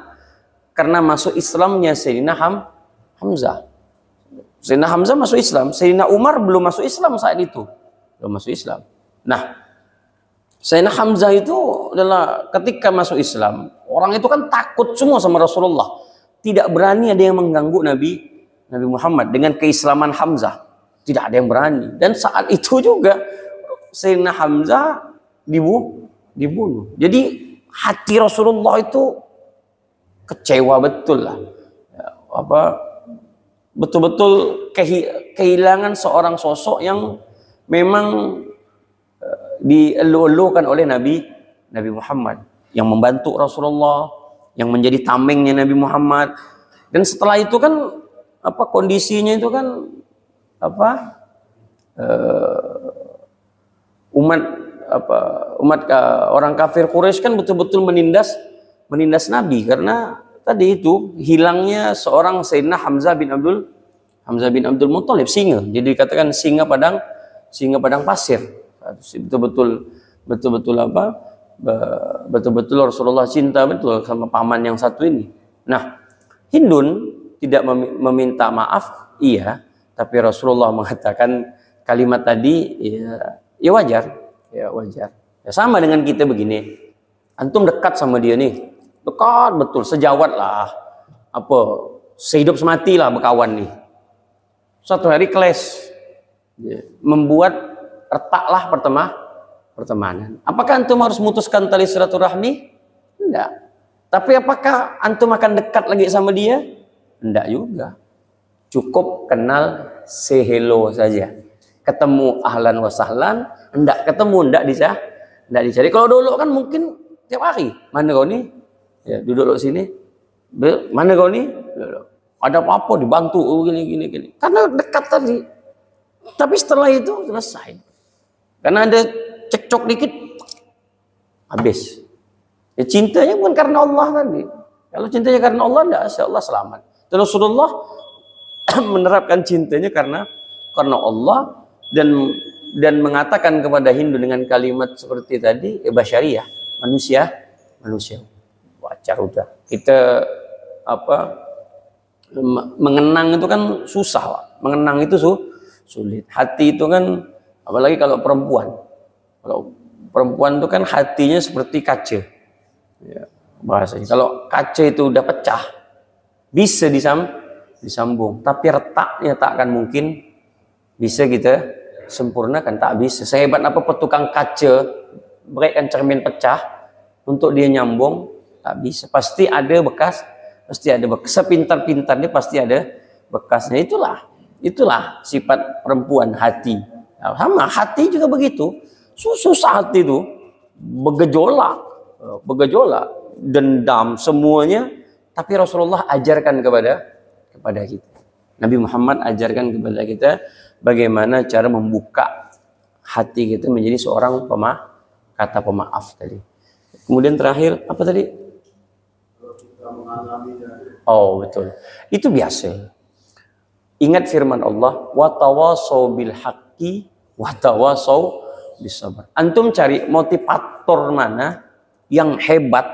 karena masuk Islamnya Sayyidina Hamzah. Sayyidina Hamzah masuk Islam, Sayyidina Umar belum masuk Islam saat itu, Nah, Sayyidina Hamzah itu adalah ketika masuk Islam, orang itu kan takut semua sama Rasulullah, tidak berani ada yang mengganggu Nabi Muhammad dengan keislaman Hamzah, tidak ada yang berani. Dan saat itu juga Sayyidina Hamzah dibunuh. Jadi hati Rasulullah itu kecewa betul lah, betul-betul kehilangan seorang sosok yang memang dielu-elukan oleh Nabi Muhammad, yang membantu Rasulullah, yang menjadi tamengnya Nabi Muhammad. Dan setelah itu kan kondisinya itu kan umat orang kafir Quraisy kan betul-betul menindas Nabi, karena tadi itu hilangnya seorang Sayyidina Hamzah bin Abdul Muthalib, singa. Jadi dikatakan singa padang pasir. Betul-betul Rasulullah cinta betul sama paman yang satu ini. Nah, Hindun tidak meminta maaf, iya, tapi Rasulullah mengatakan kalimat tadi, ya wajar. Ya sama dengan kita begini, antum dekat sama dia nih, dekat betul, sejawat lah, sehidup semati lah berkawan nih. Suatu hari clash, membuat retaklah pertemanan. Apakah antum harus memutuskan tali silaturahmi? Enggak. Tapi apakah antum akan dekat lagi sama dia? Enggak juga. Cukup kenal, say hello saja. Ketemu ahlan wa sahlan, enggak ketemu enggak dicari. Kalau dulu kan mungkin tiap hari, mana kau nih? Ya, duduk sini. Mana kau nih? Ada apa-apa dibantu gini. Karena dekat tadi. Tapi setelah itu selesai. Karena ada cekcok dikit, habis. Ya, cintanya bukan karena Allah tadi. Kalau cintanya karena Allah, enggak, insyaallah selamat. Dan Rasulullah menerapkan cintanya karena Allah, dan mengatakan kepada Hindu dengan kalimat seperti tadi, basyariyah, manusia. Wajar udah. Kita mengenang itu kan susah, Pak. Mengenang itu sulit. Hati itu kan, apalagi kalau perempuan. Kalau perempuan itu kan hatinya seperti kaca. Ya, bahasanya. Kalau kaca itu udah pecah, bisa disambung, tapi retaknya tak akan mungkin bisa kita sempurnakan, tak bisa. Sehebat apa tukang kaca berikan cermin pecah untuk dia nyambung, tak bisa. Pasti ada bekas. Sepintar-pintarnya pasti ada bekasnya. Itulah sifat perempuan, hati. Sama hati juga begitu. Susah hati itu, bergejolak, dendam semuanya. Tapi Rasulullah ajarkan kepada kita. Nabi Muhammad ajarkan kepada kita bagaimana cara membuka hati kita menjadi seorang kata pemaaf tadi. Kemudian terakhir apa tadi? Oh betul, itu biasa. Ingat firman Allah, wa tawasau bil haqqi wa tawasau bis sabr. Antum cari motivator mana yang hebat,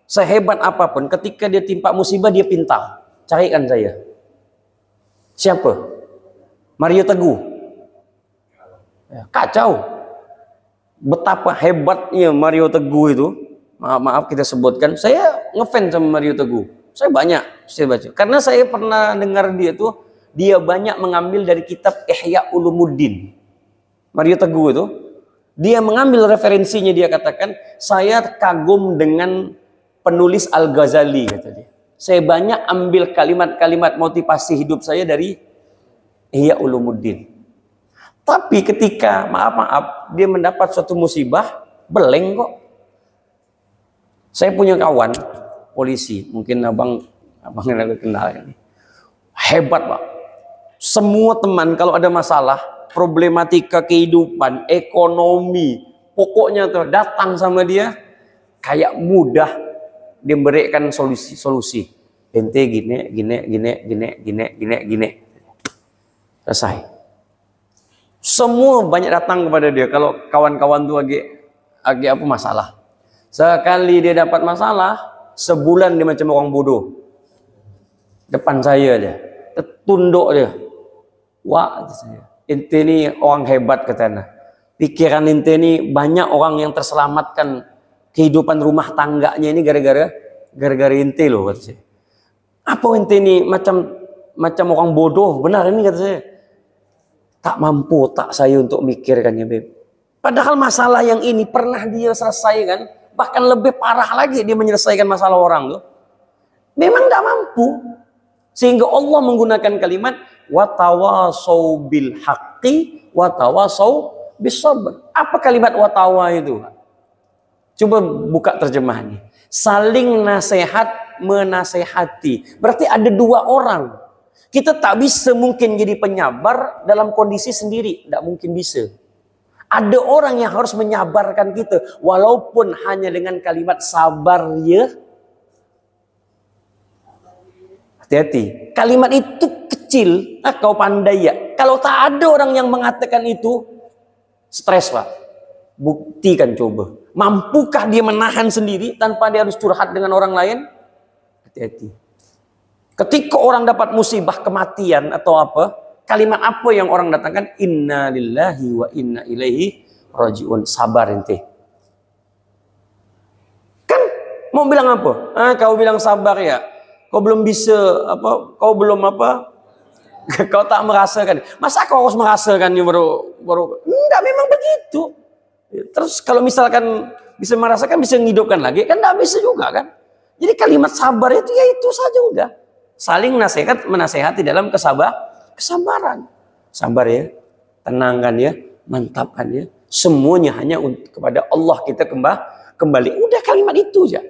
sehebat apapun, ketika dia timpa musibah dia pintar. Carikan saya. Siapa? Mario Teguh. Kacau. Betapa hebatnya Mario Teguh itu. Maaf kita sebutkan. Saya ngefans sama Mario Teguh. Saya banyak saya baca. Karena saya pernah dengar dia banyak mengambil dari kitab Ihya Ulumuddin. Mario Teguh itu, dia mengambil referensinya, dia katakan, saya kagum dengan penulis Al-Ghazali, kata dia. Saya banyak ambil kalimat-kalimat motivasi hidup saya dari Ihya Ulumuddin. Tapi ketika, maaf, dia mendapat suatu musibah, beleng kok. Saya punya kawan, polisi, mungkin abang kenal ini. Hebat Pak. Semua teman kalau ada masalah, problematika kehidupan, ekonomi, pokoknya tuh datang sama dia, kayak mudah dia memberikan solusi. Ente gini. Selesai. Semua banyak datang kepada dia kalau kawan-kawan tuh lagi apa masalah. Sekali dia dapat masalah, sebulan dia macam orang bodoh. Depan saya dia, tertunduk dia. Wah, ente ini orang hebat katanya. Pikiran ente ini banyak orang yang terselamatkan kehidupan rumah tangganya ini gara-gara ente loh, kata saya. Apa ente ini macam orang bodoh, benar ini kata saya. Tak mampu tak saya untuk mikirkannya, Beb. Padahal masalah yang ini pernah dia selesaikan. Bahkan lebih parah lagi dia menyelesaikan masalah orang tuh. Memang tidak mampu. Sehingga Allah menggunakan kalimat watawasau bil haqqi watawasau bis sabr. Apa kalimat watawa itu? Coba buka terjemahannya. Saling nasihat menasehati. Berarti ada dua orang. Kita tak bisa mungkin jadi penyabar dalam kondisi sendiri. Tidak mungkin bisa. Ada orang yang harus menyabarkan kita. Walaupun hanya dengan kalimat sabar ya. Hati-hati. Kalimat itu kecil. Kau pandai ya. Kalau tak ada orang yang mengatakan itu. Stres Pak. Buktikan coba. Mampukah dia menahan sendiri tanpa dia harus curhat dengan orang lain? Hati-hati. Ketika orang dapat musibah kematian atau apa. Kalimat apa yang orang datangkan? Inna lillahi wa inna ilaihi rajiun. Sabar ente. Kan mau bilang apa? Kau bilang sabar ya. Kau belum bisa apa? Kau belum apa? Kau tak merasakan. Masa kau harus merasakannya baru? Enggak, memang begitu. Terus kalau misalkan bisa merasakan, bisa menghidupkan lagi, kan enggak bisa juga kan? Jadi kalimat sabar itu ya itu saja udah. Saling nasihat menasehati dalam kesabaran. Sabar ya, tenangkan ya, mantapkan ya. Semuanya hanya kepada Allah kita kembali. Udah kalimat itu aja.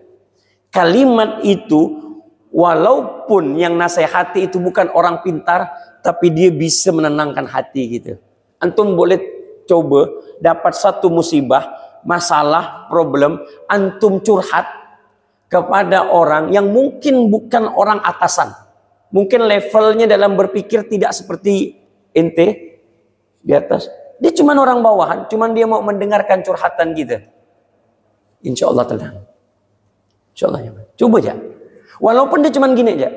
Kalimat itu walaupun yang nasihati itu bukan orang pintar, tapi dia bisa menenangkan hati gitu. Antum boleh coba dapat satu musibah, masalah, problem, antum curhat kepada orang yang mungkin bukan orang atasan. Mungkin levelnya dalam berpikir tidak seperti ente di atas. Dia cuma orang bawahan, cuma dia mau mendengarkan curhatan kita. Insya Allah tenang. Insya Allah ya. Coba aja. Walaupun dia cuma gini aja.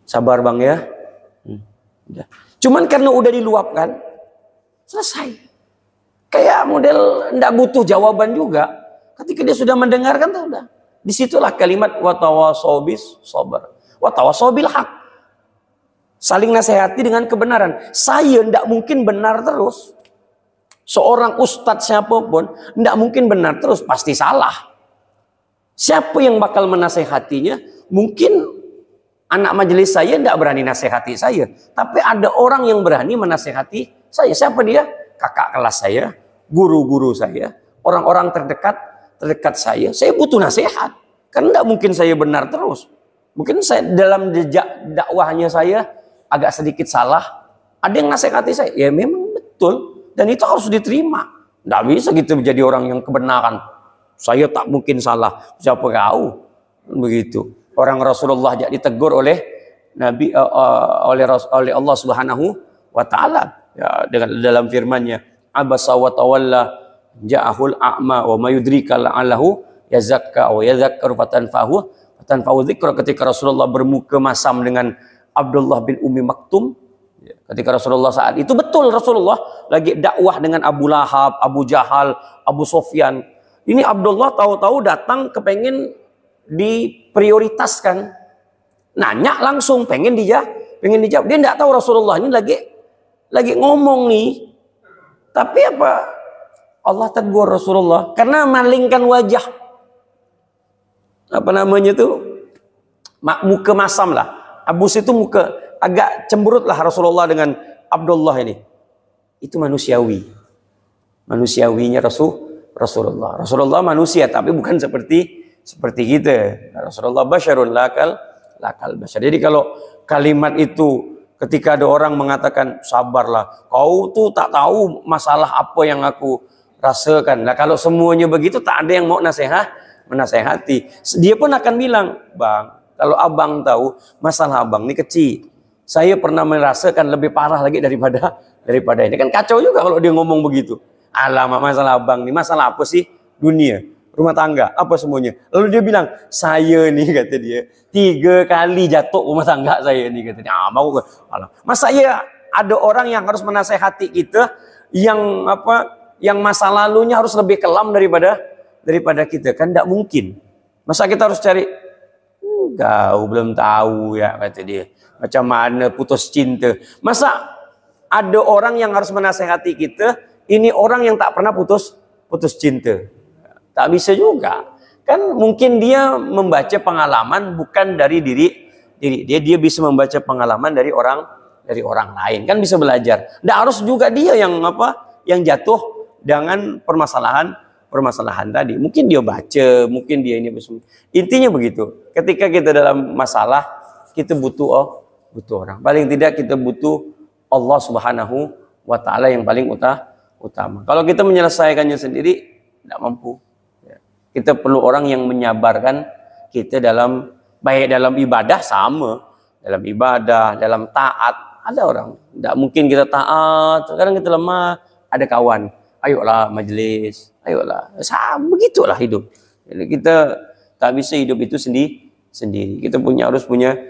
Sabar bang ya. Cuman karena udah diluapkan, selesai. Kayak model ndak butuh jawaban juga. Ketika dia sudah mendengarkan tuh udah. Disitulah kalimat watawasau bis sabar. Watawasau bil haq. Saling nasihati dengan kebenaran. Saya ndak mungkin benar terus. Seorang ustadz siapapun ndak mungkin benar terus, pasti salah. Siapa yang bakal menasehatinya? Mungkin Anak majelis saya tidak berani nasihati saya, tapi ada orang yang berani menasihati saya. Siapa dia? Kakak kelas saya, guru-guru saya, orang-orang terdekat saya. Saya butuh nasihat. Kan tidak mungkin saya benar terus. Mungkin saya dalam jejak dakwahnya saya agak sedikit salah. Ada yang nasihati saya, ya memang betul, dan itu harus diterima. Tidak bisa gitu menjadi orang yang kebenaran. Saya tak mungkin salah. Siapa kau? Begitu. Orang Rasulullah jadi ditegur oleh Nabi oleh Allah Subhanahu wa taala ya, dengan dalam firman-Nya, abasa wa tawalla ja'ahul a'ma wa mayudrika la'allahu yazakka wa yadhakkaru fatanfahu dzikra. Ketika Rasulullah bermuka masam dengan Abdullah bin Ummi Maktum, ketika Rasulullah saat itu betul Rasulullah lagi dakwah dengan Abu Lahab, Abu Jahal, Abu Sofyan. Ini Abdullah tahu-tahu datang kepengen diprioritaskan, nanya langsung, pengen dijawab. Dia tidak tahu Rasulullah ini lagi ngomong nih, tapi apa? Allah tegur Rasulullah karena malingkan wajah, apa namanya tuh, muka masam lah. Abus itu muka agak cemberut lah Rasulullah dengan Abdullah ini. Itu manusiawinya Rasulullah. Rasulullah manusia tapi bukan seperti kita. Rasulullah basyarun lakal basyar. Jadi kalau kalimat itu ketika ada orang mengatakan sabarlah, kau tuh tak tahu masalah apa yang aku rasakan. Nah kalau semuanya begitu tak ada yang mau menasehati. Dia pun akan bilang, bang, kalau abang tahu masalah abang ini kecil, saya pernah merasakan lebih parah lagi daripada ini. Kan kacau juga kalau dia ngomong begitu. Alamak, masalah abang nih, masalah apa sih? Dunia, rumah tangga, apa semuanya. Lalu dia bilang, saya nih, kata dia, 3 kali jatuh rumah tangga saya nih, kata dia. Mau masa ya ada orang yang harus menasehati kita yang masa lalunya harus lebih kelam daripada kita. Kan tidak mungkin. Masa kita harus cari, kau belum tahu ya, kata dia, macam mana putus cinta. Masa ada orang yang harus menasehati kita, ini orang yang tak pernah putus cinta. Tak bisa juga. Kan mungkin dia membaca pengalaman bukan dari diri dia bisa membaca pengalaman dari orang lain. Kan bisa belajar. Tidak harus juga dia yang jatuh dengan permasalahan tadi. Mungkin dia baca, mungkin dia ini. Intinya begitu. Ketika kita dalam masalah, kita butuh orang. Paling tidak kita butuh Allah Subhanahu wa taala yang paling utama. Kalau kita menyelesaikannya sendiri tidak mampu. Kita perlu orang yang menyabarkan kita baik dalam ibadah sama, dalam ibadah, dalam taat. Ada orang tidak mungkin kita taat, sekarang kita lemah, ada kawan, ayolah majelis, ayolah. Begitulah hidup. Jadi kita tak bisa hidup itu sendiri. Kita harus punya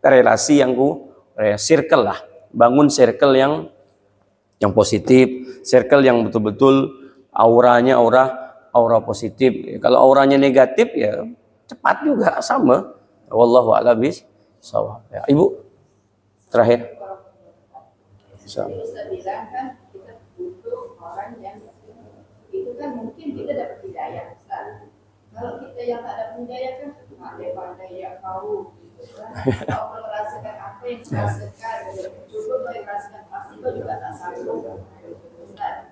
relasi circle lah. Bangun circle yang positif, circle yang betul-betul auranya aura positif. Kalau auranya negatif ya cepat juga sama. Wallahu a'lam bishawab. Ya, Ibu terakhir. Ustaz bilang kan kita butuh orang yang itu kan mungkin kita dapat hidayah. Ustaz. Kalau kita yang tak ada hidayah kan pandai yang tahu. Kau merasakan apa yang dirasakan, cukup merasakan pasti kau juga tak sanggup. Ustaz.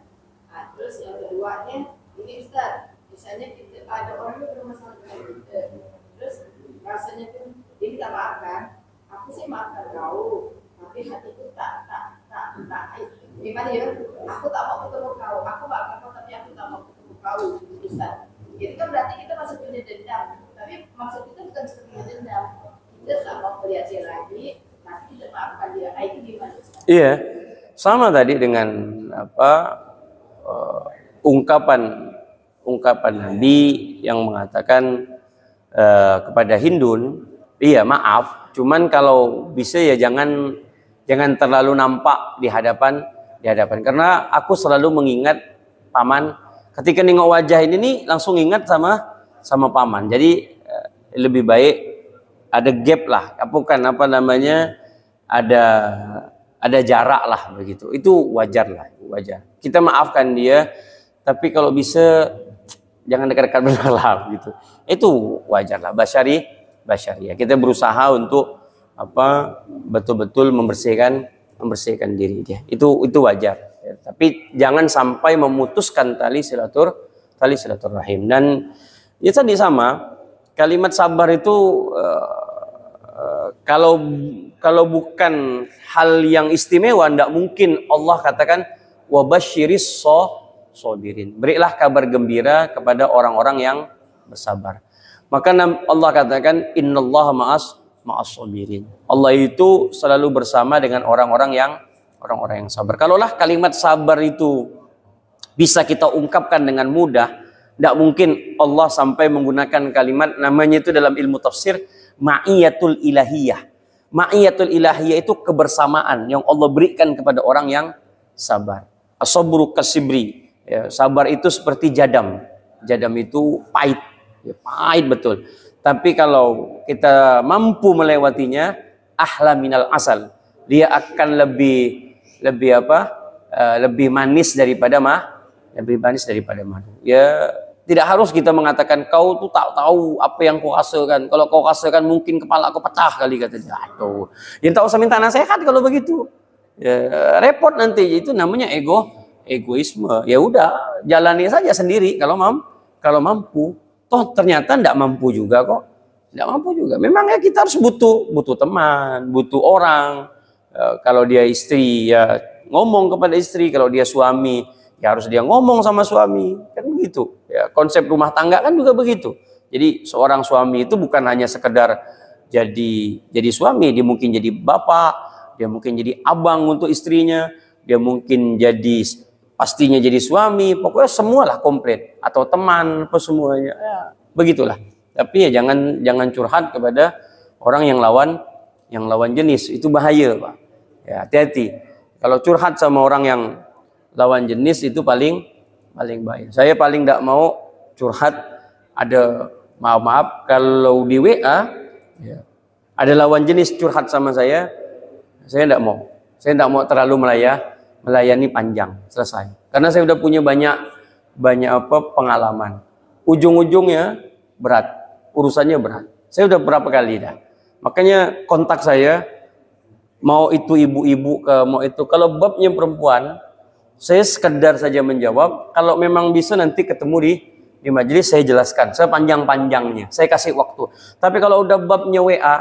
Terus yang keduanya, ini Ustaz, misalnya kita ada orang yang bermasalah dengan kita, terus rasanya pun dia minta maafkan, aku sih maafkan kau, tapi hatiku tak gimana ya? Aku tak mau ketemu kau, aku maafkan kau, tapi aku tak mau ketemu kau, Ustaz. Jadi kan berarti kita masih punya dendam, tapi maksud kita bukan seperti dendam. Kita tak mau melihat dia lagi, tapi kita maafkan dia. Itu gimana Ustaz? Iya, sama tadi dengan ungkapan Nabi yang mengatakan kepada Hindun, iya maaf, cuman kalau bisa ya jangan terlalu nampak di hadapan karena aku selalu mengingat paman. Ketika nengok wajah ini nih langsung ingat sama paman. Jadi lebih baik ada gap lah, ada jarak lah begitu. Itu wajar. Kita maafkan dia, tapi kalau bisa jangan dekat-dekat benar lah gitu. Itu wajar lah, basyari ya. Kita berusaha untuk betul-betul membersihkan diri dia. Itu wajar. Ya, tapi jangan sampai memutuskan tali silaturahim. Dan ya tadi sama, kalimat sabar itu kalau bukan hal yang istimewa, tidak mungkin Allah katakan wabasyiris sabirin. Berilah kabar gembira kepada orang-orang yang bersabar. Maka Allah katakan innallaha ma'as sabirin. Allah itu selalu bersama dengan orang-orang yang sabar. Kalaulah kalimat sabar itu bisa kita ungkapkan dengan mudah, tidak mungkin Allah sampai menggunakan kalimat, namanya itu dalam ilmu tafsir ma'iyatul ilahiyah. Ma'iyatul ilahiyah itu kebersamaan yang Allah berikan kepada orang yang sabar. As-sabru kasibri. Ya, sabar itu seperti jadam. Jadam itu pahit. Ya, pahit betul. Tapi kalau kita mampu melewatinya, ahla minal asal. Dia akan lebih manis daripada madu. Ya, tidak harus kita mengatakan kau tuh tak tahu apa yang kau rasakan. Kalau kau rasakan mungkin kepala kau pecah kali, katanya. Aduh. Yang tak usah minta nasihat kalau begitu. Ya, repot nanti. Itu namanya egoisme. Ya udah, jalani saja sendiri kalau mampu. Toh ternyata tidak mampu juga kok. Tidak mampu juga. Memang ya kita harus butuh teman, butuh orang. Kalau dia istri ya ngomong kepada istri, kalau dia suami ya harus dia ngomong sama suami, kan begitu. Ya, konsep rumah tangga kan juga begitu. Jadi seorang suami itu bukan hanya sekedar jadi suami, dia mungkin jadi bapak, dia mungkin jadi abang untuk istrinya, dia mungkin pastinya jadi suami, pokoknya semualah komplit, atau teman, apa semuanya. Ya, begitulah. Tapi ya jangan curhat kepada orang yang lawan jenis, itu bahaya, Pak. Ya, hati-hati. Kalau curhat sama orang yang lawan jenis itu paling bahaya. Saya paling tidak mau curhat, ada maaf kalau di WA ya, ada lawan jenis curhat sama saya tidak mau. Saya tidak mau terlalu melayani panjang, selesai. Karena saya sudah punya banyak pengalaman. Ujung-ujungnya berat, urusannya berat. Saya sudah berapa kali dah. Makanya kontak saya, mau itu ibu-ibu mau itu, kalau babnya perempuan, saya sekedar saja menjawab. Kalau memang bisa nanti ketemu di majelis, saya jelaskan sepanjang-panjangnya, saya kasih waktu. Tapi kalau udah babnya WA,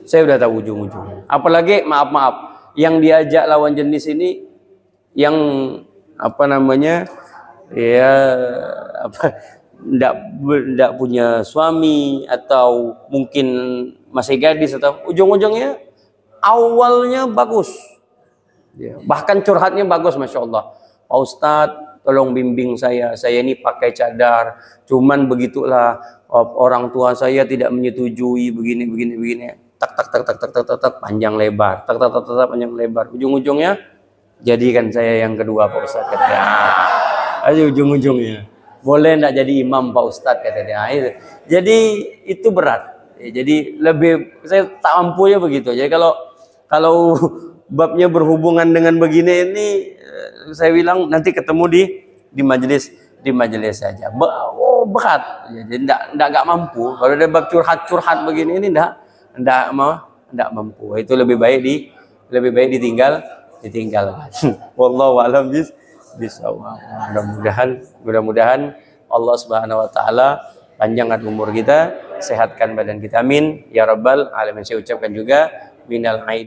saya udah tahu ujung-ujungnya. Apalagi maaf, yang diajak lawan jenis ini yang enggak punya suami, atau mungkin masih gadis, atau ujung-ujungnya awalnya bagus. Ya, bahkan curhatnya bagus, Masya Allah. Pak Ustadz, tolong bimbing saya ini pakai cadar, cuman begitulah orang tua saya tidak menyetujui begini. Tak panjang lebar, tak panjang lebar. Ujung-ujungnya jadikan saya yang kedua, Pak Ustadz, katanya. Ayo ujung-ujungnya boleh enggak jadi imam, Pak Ustadz, katanya. Jadi itu berat. Jadi lebih saya tak mampu ya begitu. Jadi kalau babnya berhubungan dengan begini ini, saya bilang nanti ketemu di majelis saja. Berat. Jadi enggak mampu. Kalau ada bab curhat begini ini enggak mampu. Itu lebih baik ditinggalkan. Wallahu a'lam bishawab. Mudah-mudahan Allah Subhanahu wa taala panjangkan umur kita, sehatkan badan kita, amin ya rabbal alamin. Saya ucapkan juga minal aid